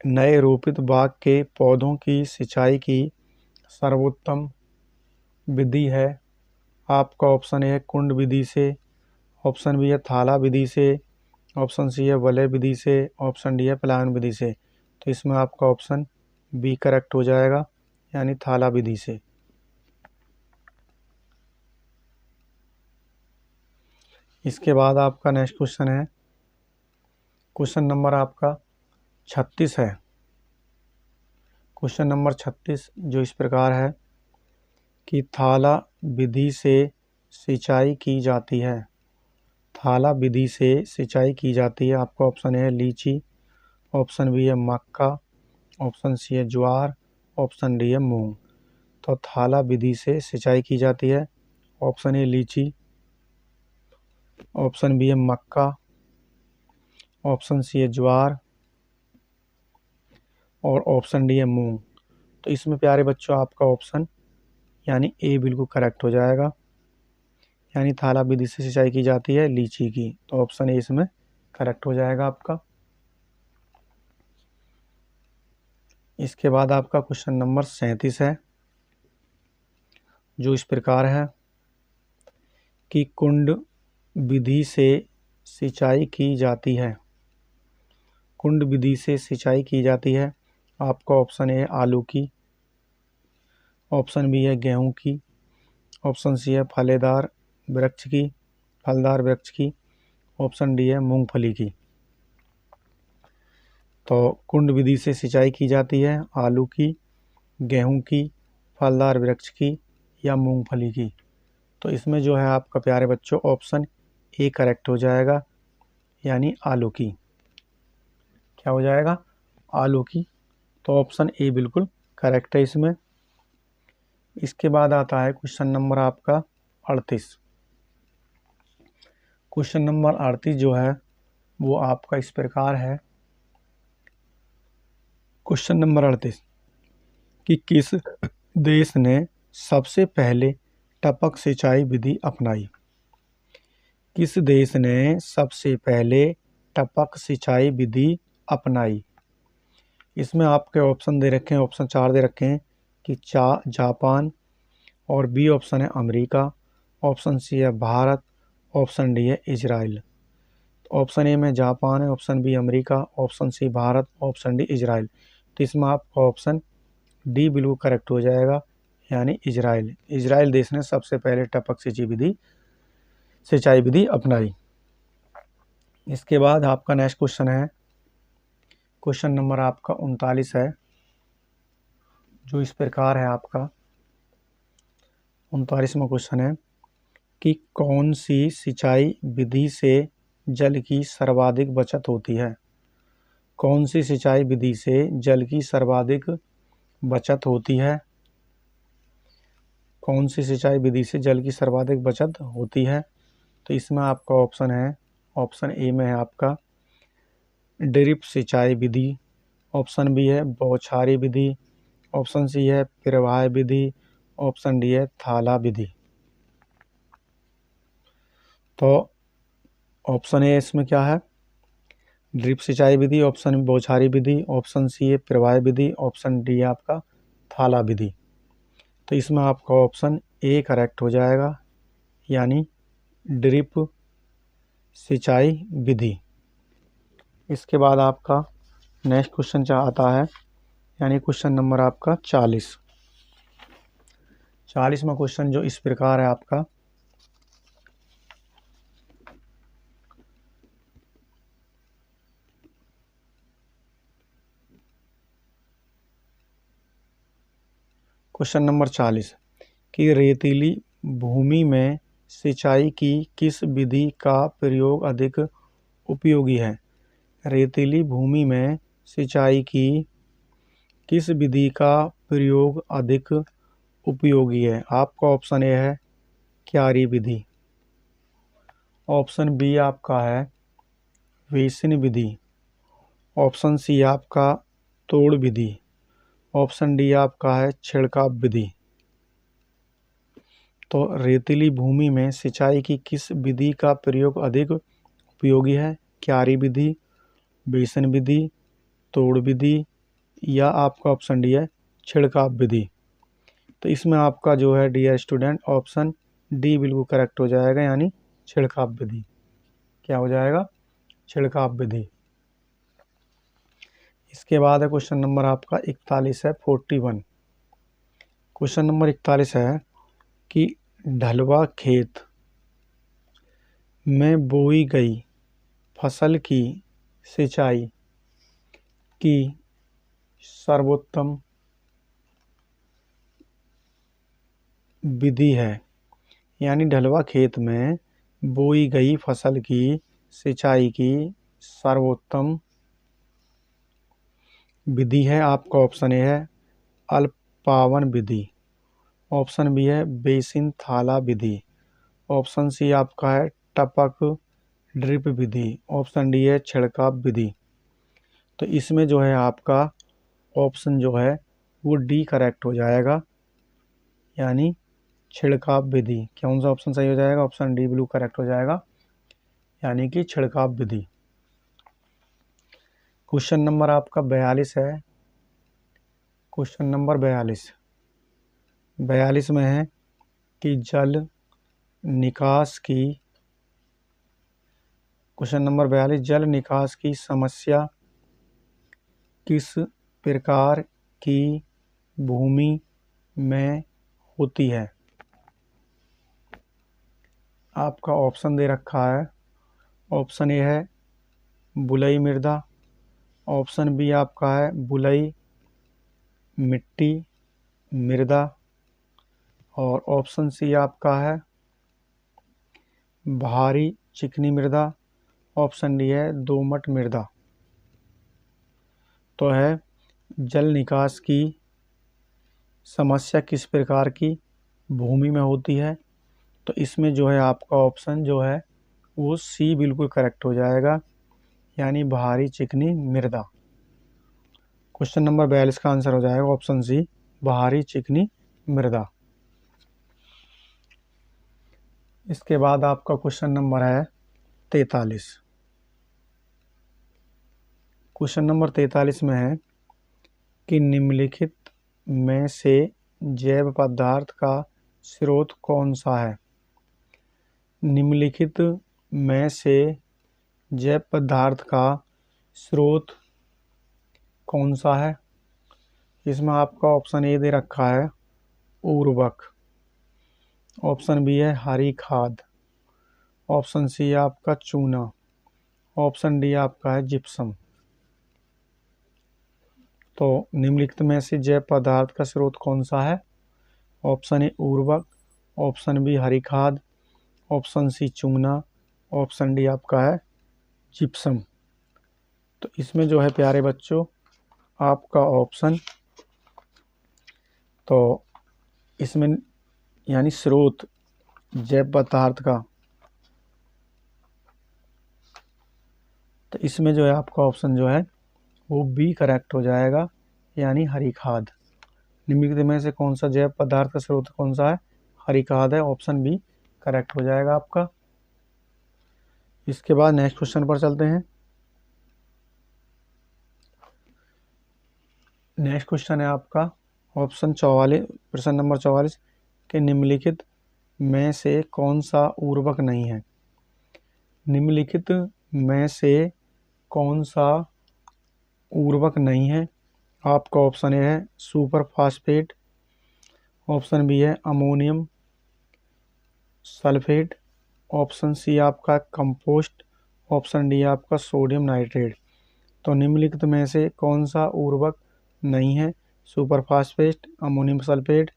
नए रोपित बाग के पौधों की सिंचाई की सर्वोत्तम विधि है। आपका ऑप्शन ए है कुंड विधि से, ऑप्शन बी है थाला विधि से, ऑप्शन सी है वलय विधि से, ऑप्शन डी है पलायन विधि से। तो इसमें आपका ऑप्शन बी करेक्ट हो जाएगा, यानी थाला विधि से। इसके बाद आपका नेक्स्ट क्वेश्चन है, क्वेश्चन नंबर आपका 36 है। क्वेश्चन नंबर 36 जो इस प्रकार है कि थाला विधि से सिंचाई की जाती है। थाला विधि से सिंचाई की जाती है। आपका ऑप्शन है लीची, ऑप्शन बी है मक्का, ऑप्शन सी है ज्वार, ऑप्शन डी है मूंग। तो थाला विधि से सिंचाई की जाती है। ऑप्शन ए लीची, ऑप्शन बी है मक्का, ऑप्शन सी है ज्वार और ऑप्शन डी है मूंग। तो इसमें प्यारे बच्चों आपका ऑप्शन यानी ए बिल्कुल करेक्ट हो जाएगा, यानी थाला विधि से सिंचाई की जाती है लीची की। तो ऑप्शन ए इसमें करेक्ट हो जाएगा आपका। इसके बाद आपका क्वेश्चन नंबर 37 है, जो इस प्रकार है कि कुंड विधि से सिंचाई की जाती है। कुंड विधि से सिंचाई की जाती है। आपका ऑप्शन ए आलू की, ऑप्शन बी है गेहूं की, ऑप्शन सी है फलदार वृक्ष की, ऑप्शन डी है मूंगफली की। तो कुंड विधि से सिंचाई की जाती है आलू की, गेहूं की, फलदार वृक्ष की या मूंगफली की। तो इसमें जो है आपका प्यारे बच्चों ऑप्शन ए करेक्ट हो जाएगा, यानी आलू की। क्या हो जाएगा? आलू की। तो ऑप्शन ए बिल्कुल करेक्ट है इसमें। इसके बाद आता है क्वेश्चन नंबर आपका 38। क्वेश्चन नंबर 38 जो है वो आपका इस प्रकार है, क्वेश्चन नंबर 38 कि किस देश ने सबसे पहले टपक सिंचाई विधि अपनाई। किस देश ने सबसे पहले टपक सिंचाई विधि अपनाई। इसमें आपके ऑप्शन दे रखे हैं, ऑप्शन 4 दे रखे हैं कि जापान, और बी ऑप्शन है अमेरिका, ऑप्शन सी है भारत, ऑप्शन डी है इजराइल। ऑप्शन ए में जापान है, option B America, option C Bharat, option D Israel. तो इसमें आपका ऑप्शन डी बिल्कुल करेक्ट हो जाएगा, यानी इजराइल। इजराइल देश ने सबसे पहले टपक सिंचाई विधि अपनाई। इसके बाद आपका नेक्स्ट क्वेश्चन है, क्वेश्चन नंबर आपका 39 है, जो इस प्रकार है आपका 39वां क्वेश्चन है कि कौन सी सिंचाई विधि से जल की सर्वाधिक बचत होती है। कौन सी सिंचाई विधि से जल की सर्वाधिक बचत होती है। कौन सी सिंचाई विधि से जल की सर्वाधिक बचत होती है। तो इसमें आपका ऑप्शन है, ऑप्शन ए में है आपका ड्रिप सिंचाई विधि, ऑप्शन बी है बौछारी विधि, ऑप्शन सी है प्रवाह विधि, ऑप्शन डी है थाला विधि। तो ऑप्शन ए इसमें क्या है, ड्रिप सिंचाई विधि, ऑप्शन बौछारी विधि, ऑप्शन सी है प्रवाह विधि, ऑप्शन डी है आपका थाला विधि। तो इसमें आपका ऑप्शन ए करेक्ट हो जाएगा, यानी ड्रिप सिंचाई विधि। इसके बाद आपका नेक्स्ट क्वेश्चन आता है, यानी क्वेश्चन नंबर आपका 40वां क्वेश्चन जो इस प्रकार है आपका क्वेश्चन नंबर 40 कि रेतीली भूमि में सिंचाई की किस विधि का प्रयोग अधिक उपयोगी है। रेतीली भूमि में सिंचाई की किस विधि का प्रयोग अधिक उपयोगी है। आपका ऑप्शन ए है क्यारी विधि, ऑप्शन बी आपका है बेसिन विधि, ऑप्शन सी आपका तोड़ विधि, ऑप्शन डी आपका है छिड़काव विधि। तो रेतीली भूमि में सिंचाई की किस विधि का प्रयोग अधिक उपयोगी है। क्यारी विधि, बेसिन विधि, तोड़ विधि या आपका ऑप्शन डी है छिड़काव विधि। तो इसमें आपका जो है डियर स्टूडेंट ऑप्शन डी बिल्कुल करेक्ट हो जाएगा, यानी छिड़काव विधि। क्या हो जाएगा, छिड़काव विधि। इसके बाद है क्वेश्चन नंबर आपका 41 है 41। क्वेश्चन नंबर 41 है कि ढलवा खेत में बोई गई फसल की सिंचाई की सर्वोत्तम विधि है। यानी ढलवा खेत में बोई गई फसल की सिंचाई की सर्वोत्तम विधि है। आपका ऑप्शन ए है अल्पावन विधि, ऑप्शन बी है बेसिन थाला विधि, ऑप्शन सी आपका है टपक ड्रिप विधि, ऑप्शन डी है छिड़काव विधि। तो इसमें जो है आपका ऑप्शन जो है वो डी करेक्ट हो जाएगा, यानी छिड़काव विधि। कौन सा ऑप्शन सही हो जाएगा, ऑप्शन डी ब्लू करेक्ट हो जाएगा, यानी कि छिड़काव विधि। क्वेश्चन नंबर आपका 42 है। क्वेश्चन नंबर 42 में है कि जल निकास की, क्वेश्चन नंबर 42 जल निकास की समस्या किस प्रकार की भूमि में होती है। आपका ऑप्शन दे रखा है, ऑप्शन ए है बुलई मृदा, ऑप्शन बी आपका है बुलई मिट्टी मृदा, और ऑप्शन सी आपका है भारी चिकनी मृदा, ऑप्शन डी है दोमट मृदा। तो है जल निकास की समस्या किस प्रकार की भूमि में होती है। तो इसमें जो है आपका ऑप्शन जो है वो सी बिल्कुल करेक्ट हो जाएगा, यानी भारी चिकनी मृदा। क्वेश्चन नंबर 42 का आंसर हो जाएगा ऑप्शन सी भारी चिकनी मृदा। इसके बाद आपका क्वेश्चन नंबर है 43। क्वेश्चन नंबर 43 में है कि निम्नलिखित में से जैव पदार्थ का स्रोत कौन सा है। निम्नलिखित में से जैव पदार्थ का स्रोत कौन सा है। इसमें आपका ऑप्शन ए दे रखा है उर्वरक, ऑप्शन बी है हरी खाद, ऑप्शन सी आपका चूना, ऑप्शन डी आपका है जिप्सम। तो निम्नलिखित में से जैव पदार्थ का स्रोत कौन सा है। ऑप्शन ए उर्वरक, ऑप्शन बी हरी खाद, ऑप्शन सी चूना, ऑप्शन डी आपका है जिप्सम। तो इसमें जो है प्यारे बच्चों आपका ऑप्शन, तो इसमें यानी स्रोत जैव पदार्थ का, तो इसमें जो है आपका ऑप्शन जो है वो बी करेक्ट हो जाएगा, यानी हरी खाद। निम्नलिखित में से कौन सा जैव पदार्थ का स्रोत कौन सा है, हरी खाद है, ऑप्शन बी करेक्ट हो जाएगा आपका। इसके बाद नेक्स्ट क्वेश्चन पर चलते हैं। नेक्स्ट क्वेश्चन है आपका ऑप्शन 44, प्रश्न नंबर 44 के निम्नलिखित में से कौन सा उर्वरक नहीं है। निम्नलिखित में से कौन सा उर्वरक नहीं है। आपका ऑप्शन ए है सुपर फास्फेट, ऑप्शन बी है अमोनियम सल्फेट, ऑप्शन सी आपका कंपोस्ट, ऑप्शन डी आपका सोडियम नाइट्रेट। तो निम्नलिखित में से कौन सा उर्वरक नहीं है। सुपर फास्फेट, अमोनियम सल्फेट,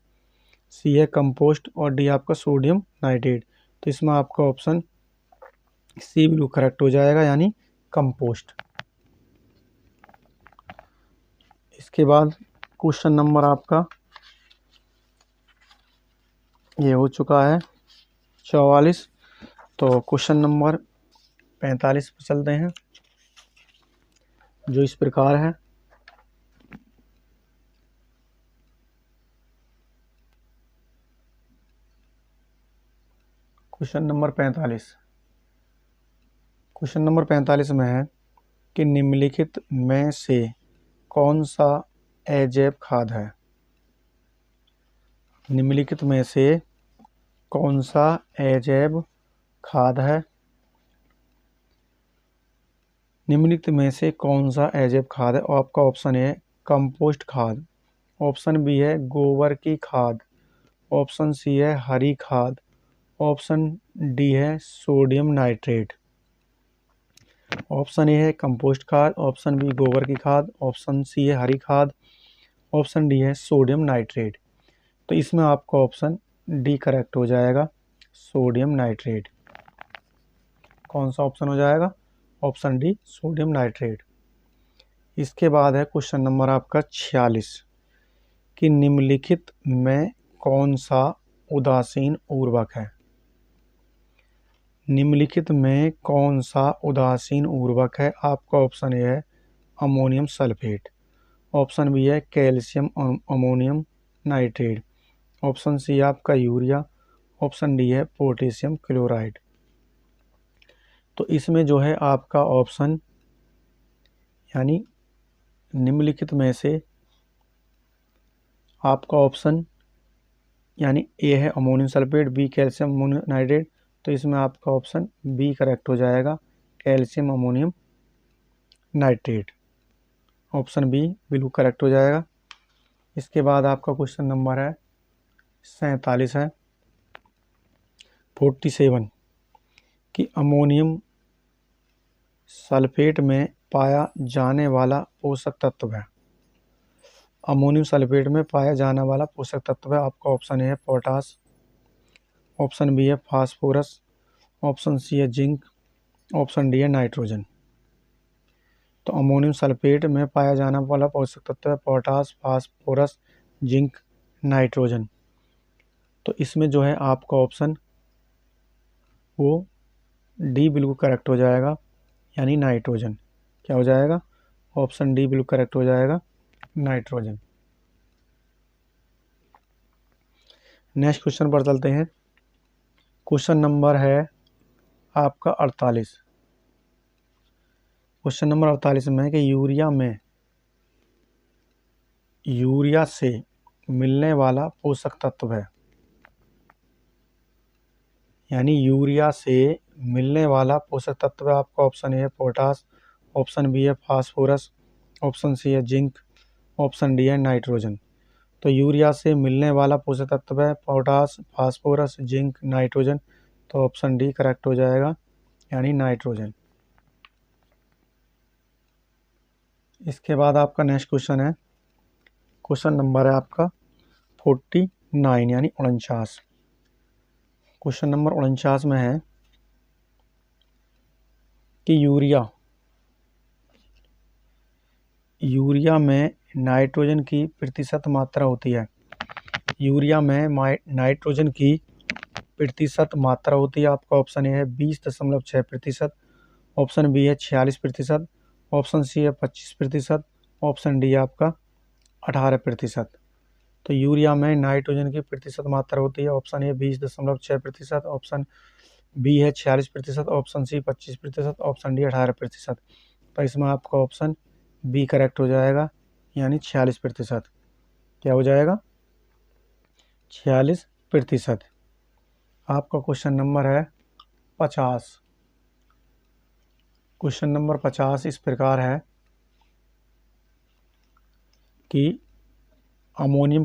सी है कंपोस्ट और डी आपका सोडियम नाइट्रेट। तो इसमें आपका ऑप्शन सी बिल्कुल करेक्ट हो जाएगा, यानी कंपोस्ट। इसके बाद क्वेश्चन नंबर आपका ये हो चुका है 44। तो क्वेश्चन नंबर 45 पर चलते हैं, जो इस प्रकार है। क्वेश्चन नंबर 45 में है कि निम्नलिखित में से कौन सा अजैव खाद है। निम्नलिखित में से कौन सा अजैव खाद है। निम्नलिखित में से कौन सा अजैव खाद है। और आपका ऑप्शन है कंपोस्ट खाद, ऑप्शन बी है गोबर की खाद, ऑप्शन सी है हरी खाद, ऑप्शन डी है सोडियम नाइट्रेट। ऑप्शन ए है कंपोस्ट खाद, ऑप्शन बी गोबर की खाद, ऑप्शन सी है हरी खाद, ऑप्शन डी है सोडियम नाइट्रेट। तो इसमें आपका ऑप्शन डी करेक्ट हो जाएगा, सोडियम नाइट्रेट। कौन सा ऑप्शन हो जाएगा? Option D sodium nitrate. इसके बाद है क्वेश्चन नंबर आपका 46 कि निम्नलिखित में कौन सा उदासीन उर्वरक है। निम्नलिखित में कौन सा उदासीन उर्वरक है। आपका ऑप्शन ए है अमोनियम सल्फेट, ऑप्शन बी है calcium ammonium nitrate, option C आपका यूरिया, ऑप्शन डी है पोटेशियम क्लोराइड। तो इसमें जो है आपका ऑप्शन यानी निम्नलिखित में से आपका ऑप्शन यानी ए है ammonium sulphate, B calcium ammonium nitrate. तो इसमें आपका ऑप्शन बी करेक्ट हो जाएगा, calcium ammonium nitrate. Option B बिल्कुल करेक्ट हो जाएगा। इसके बाद आपका क्वेश्चन नंबर है 47 है 47 कि अमोनियम सल्फेट में पाया जाने वाला पोषक तत्व है। अमोनियम सल्फेट में पाया जाने वाला पोषक तत्व है। आपका ऑप्शन ए है पोटास, ऑप्शन बी है फास्फोरस, ऑप्शन सी है जिंक, ऑप्शन डी है नाइट्रोजन। तो अमोनियम सल्फेट में पाया जाने वाला पोषक तत्व है पोटास, फास्फोरस, जिंक, नाइट्रोजन। तो इसमें जो है आपका ऑप्शन वो डी बिल्कुल करेक्ट हो जाएगा, यानी नाइट्रोजन। क्या हो जाएगा? ऑप्शन डी बिल्कुल करेक्ट हो जाएगा, नाइट्रोजन। नेक्स्ट क्वेश्चन पर चलते हैं। क्वेश्चन नंबर है आपका 48। क्वेश्चन नंबर 48 में है कि यूरिया से मिलने वाला पोषक तत्व है। यानी यूरिया से मिलने वाला पोषक तत्व है। आपका ऑप्शन ए है पोटास, ऑप्शन बी है फास्फोरस, ऑप्शन सी है जिंक, ऑप्शन डी है नाइट्रोजन। तो यूरिया से मिलने वाला पोषक तत्व है पोटास, फास्फोरस, जिंक, नाइट्रोजन। तो ऑप्शन डी करेक्ट हो जाएगा, यानी नाइट्रोजन। इसके बाद आपका नेक्स्ट क्वेश्चन है, क्वेश्चन नंबर है आपका 49 यानी 49। क्वेश्चन नंबर 49 में है कि यूरिया में नाइट्रोजन की प्रतिशत मात्रा होती है। यूरिया में नाइट्रोजन की प्रतिशत मात्रा होती है। आपका ऑप्शन ए है 20.6%, ऑप्शन बी है 46%, ऑप्शन सी है 25%, ऑप्शन डी आपका 18%। तो यूरिया में नाइट्रोजन की प्रतिशत मात्रा होती है। ऑप्शन ए 20.6%, ऑप्शन बी है 46%, ऑप्शन सी 25%, ऑप्शन डी 18%। तो इसमें आपका ऑप्शन बी करेक्ट हो जाएगा, यानी 46%। क्या हो जाएगा? 46%। आपका क्वेश्चन नंबर है 50। क्वेश्चन नंबर 50 इस प्रकार है कि अमोनियम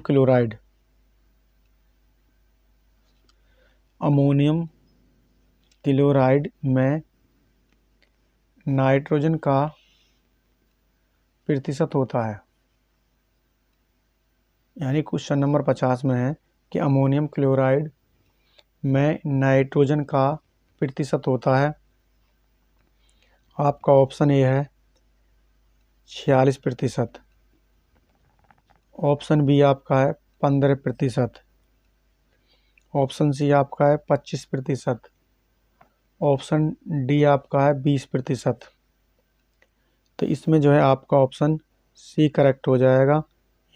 क्लोराइड में नाइट्रोजन का प्रतिशत होता है। यानी क्वेश्चन नंबर 50 में है कि अमोनियम क्लोराइड में नाइट्रोजन का प्रतिशत होता है। आपका ऑप्शन ए है 46%, ऑप्शन बी आपका है 15%, ऑप्शन सी आपका है 25%, ऑप्शन डी आपका है 20%। तो इसमें जो है आपका ऑप्शन सी करेक्ट हो जाएगा,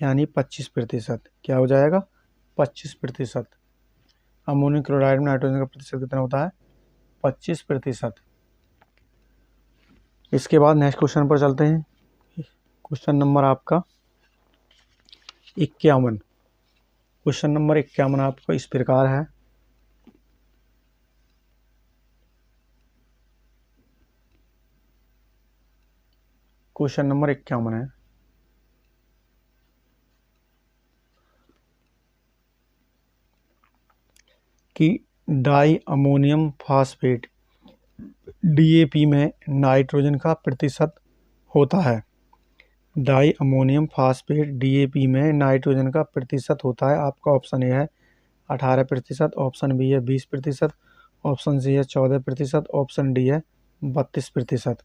यानी 25%। क्या हो जाएगा? 25%। अमोनियम क्लोराइड में नाइट्रोजन का प्रतिशत कितना होता है? 25%। इसके बाद नेक्स्ट क्वेश्चन पर चलते हैं। क्वेश्चन नंबर आपका 51। क्वेश्चन नंबर 51 आपको इस प्रकार है। क्वेश्चन नंबर 51 है कि डाई अमोनियम फास्फेट डीएपी में नाइट्रोजन का प्रतिशत होता है। डाई अमोनियम फास्फेट डीएपी में नाइट्रोजन का प्रतिशत होता है। आपका ऑप्शन ए है 18%, ऑप्शन बी है 20%, ऑप्शन सी है 14%, ऑप्शन डी है 32%।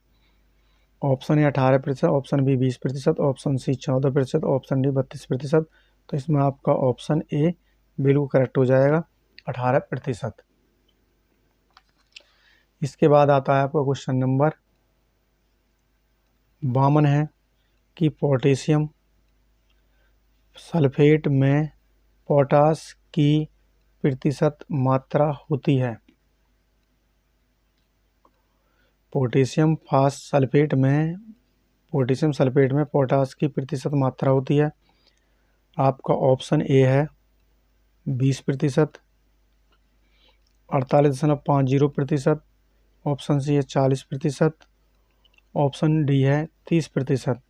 Option A 18%, option B 20%, option C 14%, option D 32%। तो इसमें आपका ऑप्शन ए बिल्कुल करेक्ट हो जाएगा, 18%। इसके बाद आता है आपका क्वेश्चन नंबर 52 है कि पोटेशियम सल्फेट में पोटास की प्रतिशत मात्रा होती है। पोटेशियम सल्फेट में पोटास की प्रतिशत मात्रा होती है। आपका ऑप्शन ए है 20%, 48.50%, ऑप्शन सी है 40%, ऑप्शन डी है 30%।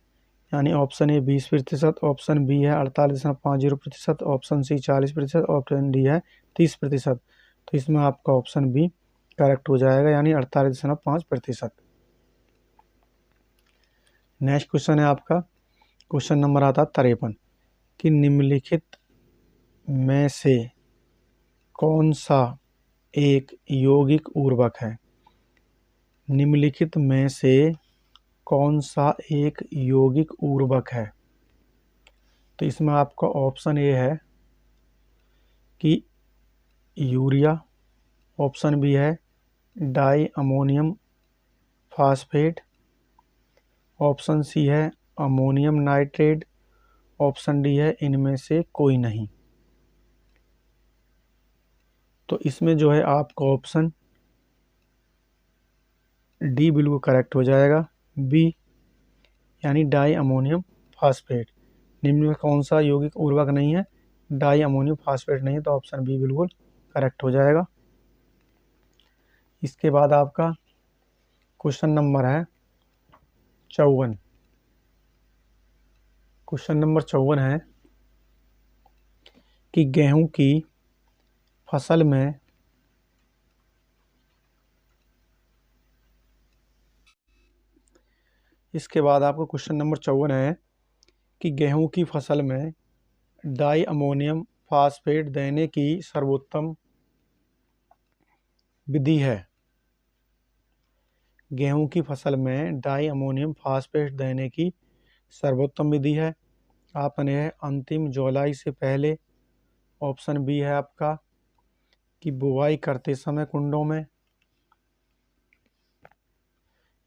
यानी ऑप्शन ए 20%, ऑप्शन बी है 48.50%, ऑप्शन सी 40%, ऑप्शन डी है 30%। तो इसमें आपका ऑप्शन बी करेक्ट हो जाएगा, यानी 48.5%। नेक्स्ट क्वेश्चन है आपका क्वेश्चन नंबर आता 53 कि निम्नलिखित में से कौन सा एक यौगिक उर्वरक है। निम्नलिखित में से कौन सा एक यौगिक उर्वरक है। तो इसमें आपका ऑप्शन ए है कि यूरिया, ऑप्शन बी है diammonium phosphate, option C है अमोनियम नाइट्रेट, ऑप्शन डी है इनमें से कोई नहीं। तो इसमें जो है आपका ऑप्शन डी बिल्कुल करेक्ट हो जाएगा, बी यानी डाई अमोनियम फास्फेट। निम्न में कौन सा यौगिक उर्वरक नहीं है? डाई अमोनियम फास्फेट नहीं है, तो ऑप्शन बी बिल्कुल करेक्ट हो जाएगा। इसके बाद आपका क्वेश्चन नंबर है 54। क्वेश्चन नंबर 54 है कि गेहूं की फसल में इसके बाद आपका क्वेश्चन नंबर 54 है कि गेहूं की फसल में डाई अमोनियम फास्फेट देने की सर्वोत्तम विधि है। गेहूं की फसल में डाई अमोनियम फास्फेट देने की सर्वोत्तम विधि है। ऑप्शन ए है अंतिम जुलाई से पहले, ऑप्शन बी है आपका कि बुवाई करते समय कुंडों में।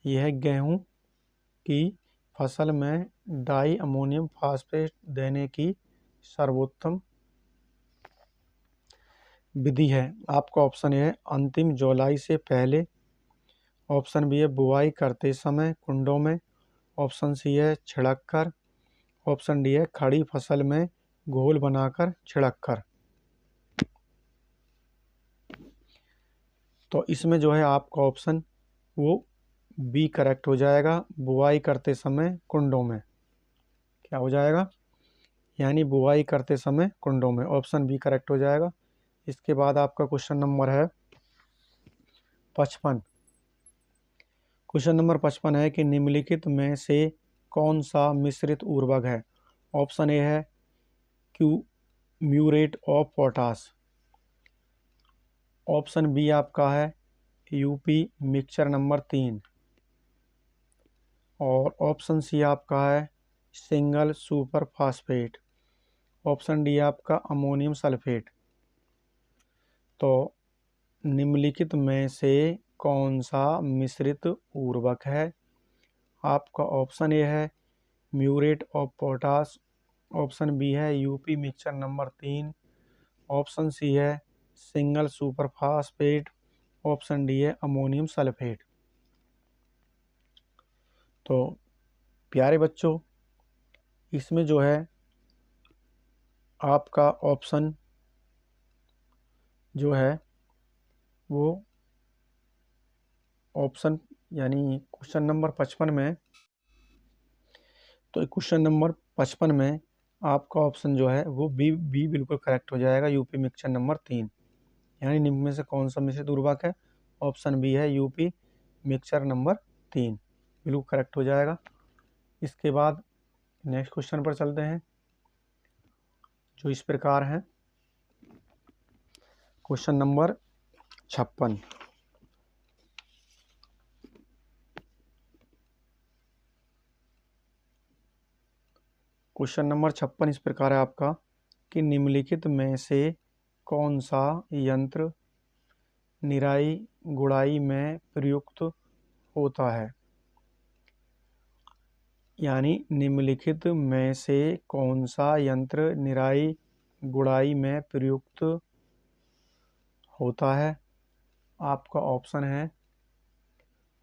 यह गेहूं की फसल में डाई अमोनियम फास्फेट देने की सर्वोत्तम विधि है। आपका ऑप्शन ए है अंतिम जुलाई से पहले, ऑप्शन बी है बुवाई करते समय कुंडों में, ऑप्शन सी है छिड़क कर, ऑप्शन डी है खड़ी फसल में घोल बनाकर छिड़क कर। तो इसमें जो है आपका ऑप्शन वो बी करेक्ट हो जाएगा, बुवाई करते समय कुंडों में। क्या हो जाएगा? यानी बुवाई करते समय कुंडों में, ऑप्शन बी करेक्ट हो जाएगा। इसके बाद आपका क्वेश्चन नंबर है 55। क्वेश्चन नंबर 55 है कि निम्नलिखित में से कौन सा मिश्रित उर्वरक है। ऑप्शन ए है muriate of potash. Option B आपका है यूपी मिक्सचर नंबर 3 और ऑप्शन सी आपका है single super phosphate. Option D आपका अमोनियम सल्फेट। तो निम्नलिखित में से कौन सा मिश्रित उर्वरक है? आपका ऑप्शन ए है muriate of potash. Option B है UP mixture number 3। Option C है single super phosphate. Option D है अमोनियम सल्फेट। तो प्यारे बच्चों, इसमें जो है आपका ऑप्शन जो है वो ऑप्शन यानी क्वेश्चन नंबर 55 में, तो क्वेश्चन नंबर 55 में आपका ऑप्शन जो है वो बी बिल्कुल करेक्ट हो जाएगा, यूपी मिक्सचर नंबर 3। यानी निम्न में से कौन सा मिश्रित उर्वरक है? ऑप्शन बी है यूपी मिक्सचर नंबर 3, बिल्कुल करेक्ट हो जाएगा। इसके बाद नेक्स्ट क्वेश्चन पर चलते हैं, जो इस प्रकार है। Question number 56। क्वेश्चन नंबर 56 इस प्रकार है आपका कि निम्नलिखित में से कौन सा यंत्र निराई गुड़ाई में प्रयुक्त होता है? यानी निम्नलिखित में से कौन सा यंत्र निराई गुड़ाई में प्रयुक्त होता है? आपका ऑप्शन है,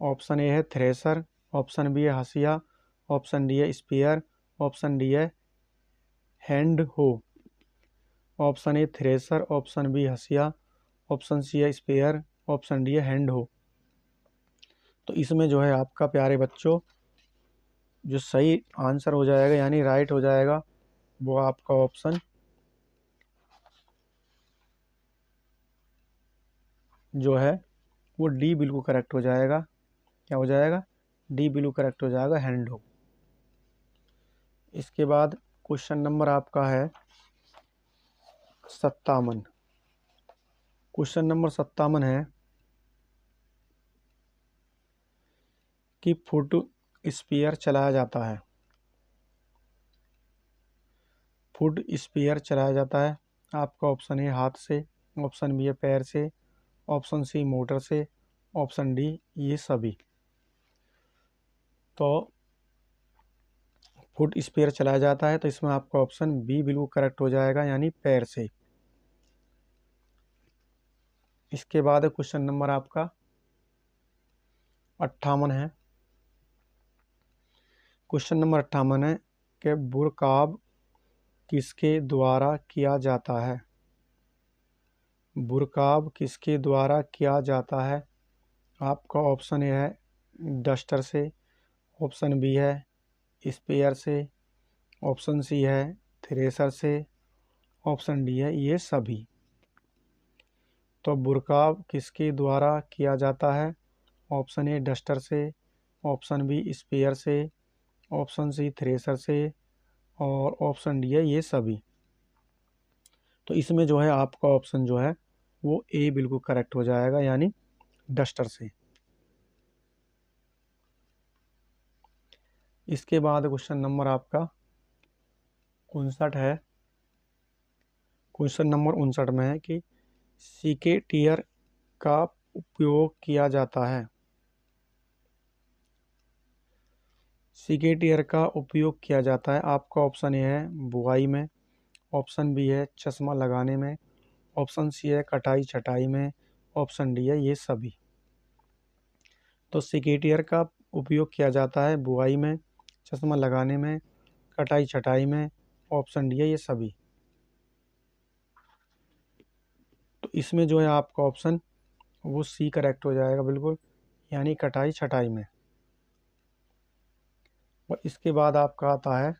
ऑप्शन ए है थ्रेशर। ऑप्शन बी है हसिया। ऑप्शन डी है स्पेयर। ऑप्शन डी है hand hoe. Option A thresher. Option B हसिया। ऑप्शन सी है स्पेयर। ऑप्शन डी है हैंड हो। तो इसमें जो है आपका प्यारे बच्चों जो सही आंसर हो जाएगा यानी राइट हो जाएगा वो आपका ऑप्शन जो है वो डी बिल्कुल करेक्ट हो जाएगा। क्या हो जाएगा? डी बिल्कुल करेक्ट हो जाएगा, हैंड हो। इसके बाद क्वेश्चन नंबर आपका है 57। क्वेश्चन नंबर 57 है कि फुट स्पीयर चलाया जाता है। फुट स्पीयर चलाया जाता है, आपका ऑप्शन है हाथ से। ऑप्शन बी है पैर से। ऑप्शन सी मोटर से। ऑप्शन डी ये सभी। तो फुट स्पीयर चलाया जाता है तो इसमें आपका ऑप्शन बी बिल्कुल करेक्ट हो जाएगा, यानी पैर से। इसके बाद क्वेश्चन नंबर आपका 58 है। क्वेश्चन नंबर 58 है कि बुरकाब किसके द्वारा किया जाता है? बुरकाब किसके द्वारा किया जाता है? आपका ऑप्शन ए है डस्टर से। ऑप्शन बी है स्पेयर से। ऑप्शन सी है थ्रेशर से। ऑप्शन डी है ये सभी। तो बुरकाब किसके द्वारा किया जाता है? ऑप्शन ए डस्टर से। ऑप्शन बी स्पेयर से। ऑप्शन सी थ्रेशर से। और ऑप्शन डी है ये सभी। तो इसमें जो है आपका ऑप्शन जो है वो ए बिल्कुल करेक्ट हो जाएगा, यानी डस्टर से। इसके बाद क्वेश्चन नंबर आपका 59 है। क्वेश्चन नंबर 59 में है कि सिकेटियर का उपयोग किया जाता है। सिकेटियर का उपयोग किया जाता है, आपका ऑप्शन ए है बुआई में। ऑप्शन बी है चश्मा लगाने में। ऑप्शन सी है कटाई छटाई में। ऑप्शन डी है ये सभी। तो सिकेटियर का उपयोग किया जाता है बुआई में, चश्मा लगाने में, कटाई छटाई में। ऑप्शन डी है ये सभी। तो इसमें जो है आपका ऑप्शन वो सी करेक्ट हो जाएगा बिल्कुल, यानी कटाई छटाई में। और इसके बाद आपका आता है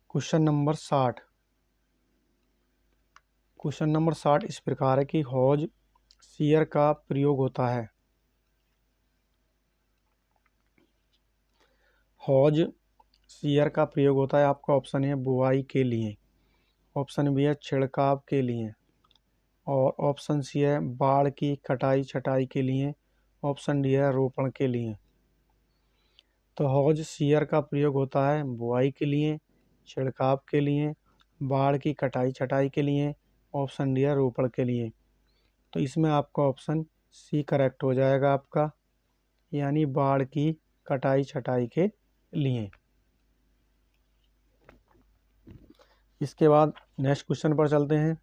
क्वेश्चन नंबर 60। क्वेश्चन नंबर 60 इस प्रकार है कि हौज सीयर का प्रयोग होता है। हौज सीयर का प्रयोग होता है आपका ऑप्शन ए बुआई के लिए, ऑप्शन बी है छिड़काव के लिए, और ऑप्शन सी है बाढ़ की कटाई छटाई के लिए, ऑप्शन डी है रोपण के लिए। तो हौज सीयर का प्रयोग होता है बुआई के लिए, छिड़काव के लिए, बाढ़ की कटाई छटाई के लिए, ऑप्शन डी है रोपण के लिए। तो इसमें आपका ऑप्शन सी करेक्ट हो जाएगा आपका, यानी बाढ़ की कटाई छटाई के लिए। इसके बाद नेक्स्ट क्वेश्चन पर चलते हैं।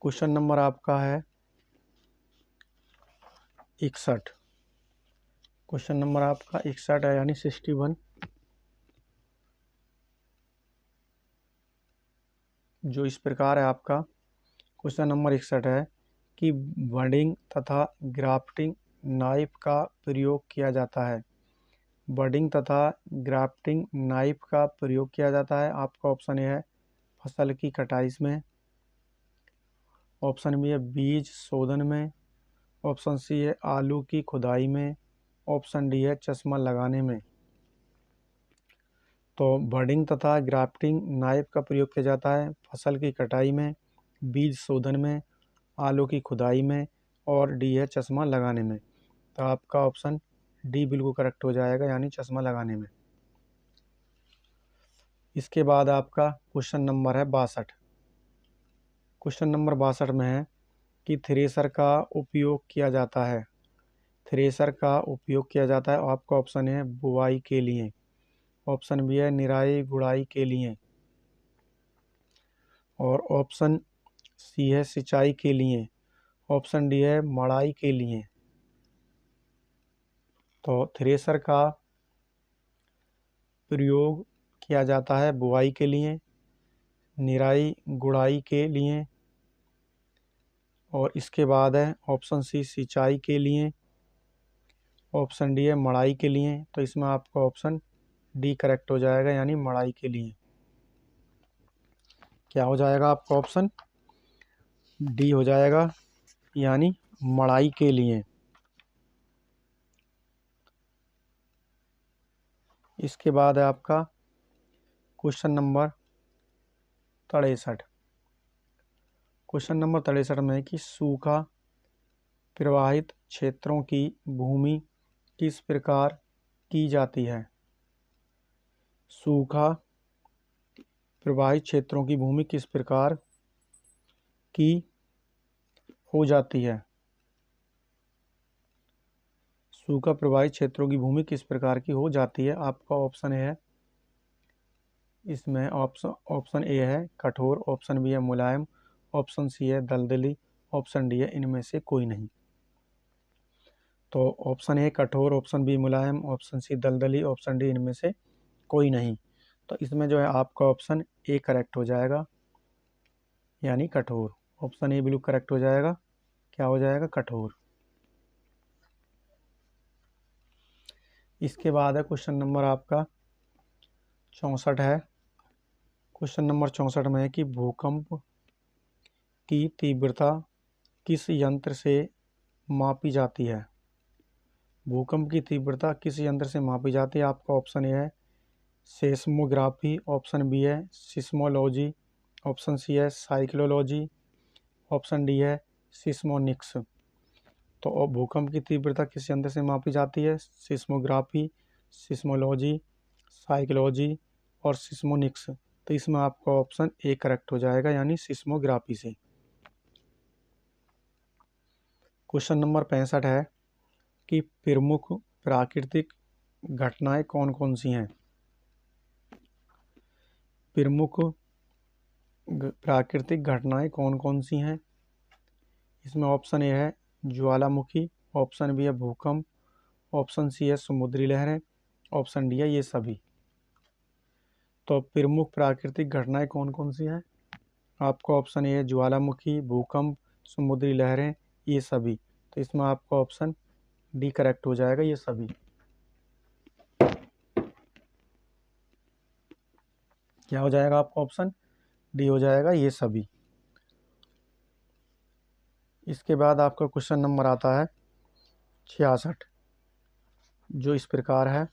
क्वेश्चन नंबर आपका है 61। क्वेश्चन नंबर आपका 61 है, यानी 61, जो इस प्रकार है आपका। क्वेश्चन नंबर 61 है कि बडिंग तथा ग्राफ्टिंग नाइफ का प्रयोग किया जाता है। बडिंग तथा ग्राफ्टिंग नाइफ का प्रयोग किया जाता है आपका ऑप्शन ए है फसल की कटाई में, ऑप्शन बी है बीज शोधन में, ऑप्शन सी है आलू की खुदाई में, ऑप्शन डी है चश्मा लगाने में। तो बडिंग तथा ग्राफ्टिंग नाइफ का प्रयोग किया जाता है फसल की कटाई में, बीज शोधन में, आलू की खुदाई में, और डी है चश्मा लगाने में। तो आपका ऑप्शन डी बिल्कुल करेक्ट हो जाएगा, यानी चश्मा लगाने में। इसके बाद आपका क्वेश्चन नंबर है 62। क्वेश्चन नंबर 62 में है कि थ्रेसर का उपयोग किया जाता है। थ्रेसर का उपयोग किया जाता है, आपका ऑप्शन है बुआई के लिए, ऑप्शन बी है निराई गुड़ाई के लिए, और ऑप्शन सी है सिंचाई के लिए, ऑप्शन डी है मड़ाई के लिए। तो थ्रेसर का प्रयोग किया जाता है बुआई के लिए, निराई गुड़ाई के लिए, और इसके बाद है ऑप्शन सी सिंचाई के लिए, ऑप्शन डी है मड़ाई के लिए। तो इसमें आपका ऑप्शन डी करेक्ट हो जाएगा, यानी मड़ाई के लिए। क्या हो जाएगा आपका ऑप्शन डी हो जाएगा, यानी मड़ाई के लिए। इसके बाद है आपका क्वेश्चन नंबर 63। क्वेश्चन नंबर 63 में है कि सूखा प्रवाहित क्षेत्रों की भूमि किस प्रकार की जाती है। सूखा प्रवाहित क्षेत्रों की भूमि किस प्रकार की हो जाती है। सूखा प्रवाहित क्षेत्रों की भूमि किस प्रकार की हो जाती है, आपका ऑप्शन है इसमें ऑप्शन ए है कठोर, ऑप्शन बी है मुलायम, ऑप्शन सी है दलदली, ऑप्शन डी है इनमें से कोई नहीं। तो ऑप्शन ए कठोर, ऑप्शन बी मुलायम, ऑप्शन सी दलदली, ऑप्शन डी इनमें से कोई नहीं। तो इसमें जो है आपका ऑप्शन ए करेक्ट हो जाएगा, यानी कठोर। ऑप्शन ए बिल्कुल करेक्ट हो जाएगा। क्या हो जाएगा, कठोर। इसके बाद है क्वेश्चन नंबर आपका 64 है। क्वेश्चन नंबर 64 में है कि भूकंप की तीव्रता किस यंत्र से मापी जाती है। भूकंप की तीव्रता किस यंत्र से मापी जाती है, आपका ऑप्शन ए है सेस्मोग्राफी, ऑप्शन बी है सिस्मोलॉजी, ऑप्शन सी है साइक्लोलॉजी, ऑप्शन डी है सिस्मोनिक्स। तो भूकंप की तीव्रता किस यंत्र से मापी जाती है, सिस्मोग्राफी, सिस्मोलॉजी, साइकोलॉजी और सिस्मोनिक्स। तो इसमें आपका ऑप्शन ए करेक्ट हो जाएगा, यानी सिस्मोग्राफी से। क्वेश्चन नंबर 65 है कि प्रमुख प्राकृतिक घटनाएं कौन कौन सी हैं। प्रमुख प्राकृतिक घटनाएं कौन कौन सी हैं, इसमें ऑप्शन ए है ज्वालामुखी, ऑप्शन बी है भूकंप, ऑप्शन सी है समुद्री लहरें, ऑप्शन डी है ये सभी। तो प्रमुख प्राकृतिक घटनाएं कौन कौन सी हैं, आपका ऑप्शन ए है ज्वालामुखी, भूकंप, समुद्री लहरें, ये सभी। तो इसमें आपका ऑप्शन डी करेक्ट हो जाएगा, ये सभी। क्या हो जाएगा आपका ऑप्शन डी हो जाएगा, ये सभी। इसके बाद आपका क्वेश्चन नंबर आता है 66, जो इस प्रकार है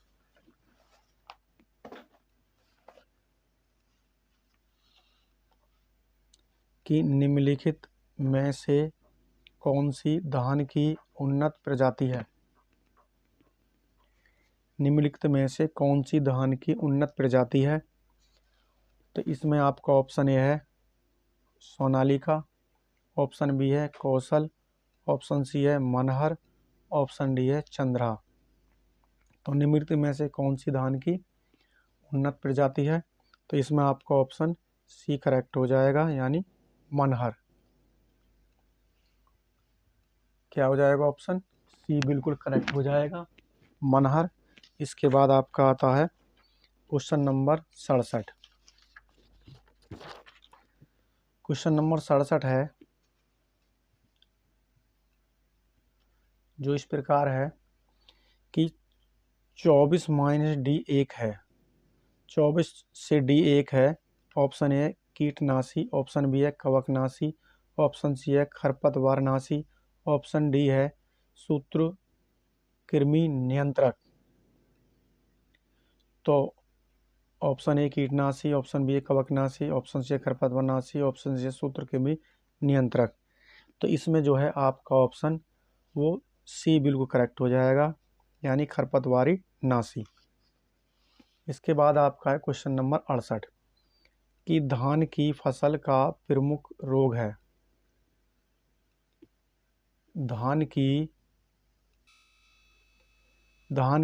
कि निम्नलिखित में से कौन सी धान की उन्नत प्रजाति है? निम्नलिखित में से कौन सी धान की उन्नत प्रजाति है? तो इसमें आपका ऑप्शन ए है सोनालिका, ऑप्शन बी है कौशल, ऑप्शन सी है मनहर, ऑप्शन डी है चंद्रा। तो निम्नलिखित में से कौन सी धान की उन्नत प्रजाति है? तो इसमें आपका ऑप्शन सी करेक्ट हो जाएगा, यानी मनहर। क्या हो जाएगा? ऑप्शन सी बिल्कुल करेक्ट हो जाएगा, मनहर। इसके बाद आपका आता है क्वेश्चन नंबर 67। क्वेश्चन नंबर 67 है जो इस प्रकार है कि 24 माइनस डी 1 है, 24 से डी 1 है। ऑप्शन ए कीटनाशी, ऑप्शन बी है कवकनाशी, ऑप्शन सी है खरपतवारनाशी, ऑप्शन डी है सूत्रकृमि नियंत्रक। तो ऑप्शन ए कीटनाशी, ऑप्शन बी कवकनाशी, ऑप्शन सी खरपतवारनाशी, ऑप्शन सी सूत्रकृमि नियंत्रक। तो इसमें जो है आपका ऑप्शन वो सी बिल्कुल करेक्ट हो जाएगा, यानी खरपतवारी नाशी। इसके बाद आपका है क्वेश्चन नंबर 68 कि धान की फसल का प्रमुख रोग है। धान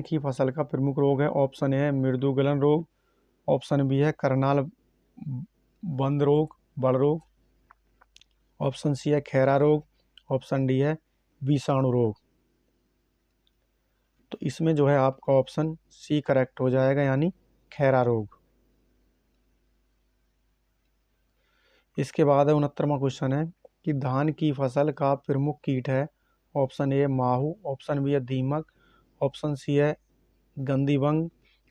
की फसल का प्रमुख रोग है। ऑप्शन ए है मृदुगलन रोग, ऑप्शन बी है करनाल बंद रोग बड़ रोग, ऑप्शन सी है खैरा रोग, ऑप्शन डी है विषाणु रोग। तो इसमें जो है आपका ऑप्शन सी करेक्ट हो जाएगा, यानी खैरा रोग। इसके बाद है 69वां क्वेश्चन है कि धान की फसल का प्रमुख कीट है। ऑप्शन ए माहू, ऑप्शन बी है दीमक, ऑप्शन सी है गंदीबंग,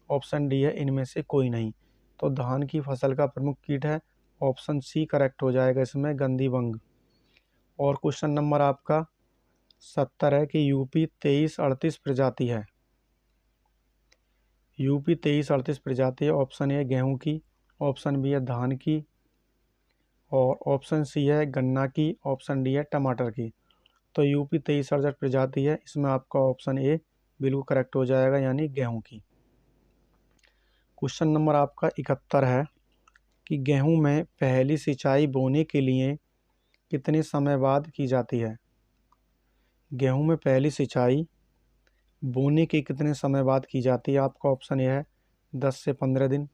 ऑप्शन डी है इनमें से कोई नहीं। तो धान की फसल का प्रमुख कीट है, ऑप्शन सी करेक्ट हो जाएगा इसमें, गंदीबंग। और क्वेश्चन नंबर आपका 70 है कि यूपी 2338 प्रजाति है। यूपी 2338 प्रजाति है। ऑप्शन ए गेहूं की, ऑप्शन बी है धान की, और ऑप्शन सी है गन्ना की, ऑप्शन डी है टमाटर की। तो यूपी 2338 प्रजाति है, इसमें आपका ऑप्शन ए बिल्कुल करेक्ट हो जाएगा, यानी गेहूं की। क्वेश्चन नंबर आपका 71 है कि गेहूं में पहली सिंचाई बोने के लिए कितने समय बाद की जाती है? गेहूं में पहली सिंचाई बोने के कितने समय बाद की जाती है? आपका ऑप्शन ए है 10 से 15 दिन,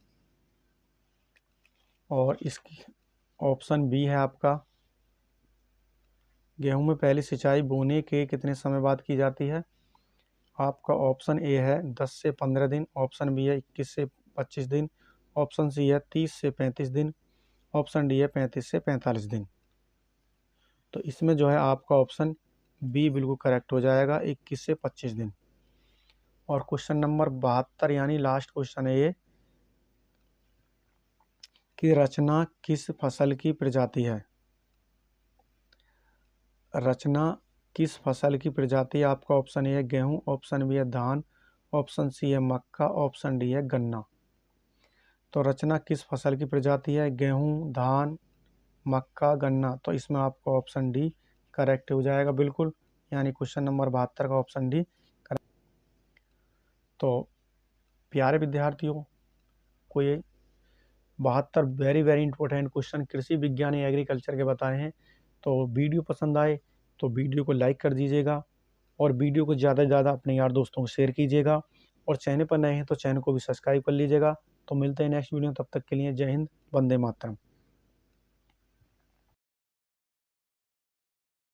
और इसकी ऑप्शन बी है आपका गेहूं में पहली सिंचाई बोने के कितने समय बाद की जाती है? आपका ऑप्शन ए है 10 से 15 दिन, ऑप्शन बी है 21 से 25 दिन, ऑप्शन सी है 30 से 35 दिन, ऑप्शन डी है 35 से 45 दिन। तो इसमें जो है आपका ऑप्शन बी बिल्कुल करेक्ट हो जाएगा, 21 से 25 दिन। और क्वेश्चन नंबर 72 यानी लास्ट क्वेश्चन है ये कि रचना किस फसल की प्रजाति है? रचना किस फसल की प्रजाति? आपका ऑप्शन ए है गेहूं, ऑप्शन बी है धान, ऑप्शन सी है मक्का, ऑप्शन डी है गन्ना। तो रचना किस फसल की प्रजाति है? गेहूं, धान, मक्का, गन्ना। तो इसमें आपका ऑप्शन डी करेक्ट हो जाएगा बिल्कुल, यानी क्वेश्चन नंबर 72 का ऑप्शन डी करेक्ट। तो प्यारे विद्यार्थियों को ये 72 वेरी वेरी इंपॉर्टेंट क्वेश्चन कृषि विज्ञान या एग्रीकल्चर के बताए हैं। तो वीडियो पसंद आए तो वीडियो को लाइक कर दीजिएगा, और वीडियो को ज़्यादा से ज़्यादा अपने यार दोस्तों को शेयर कीजिएगा, और चैनल पर नए हैं तो चैनल को भी सब्सक्राइब कर लीजिएगा। तो मिलते हैं नेक्स्ट वीडियो, तब तक के लिए जय हिंद, वंदे मातरम।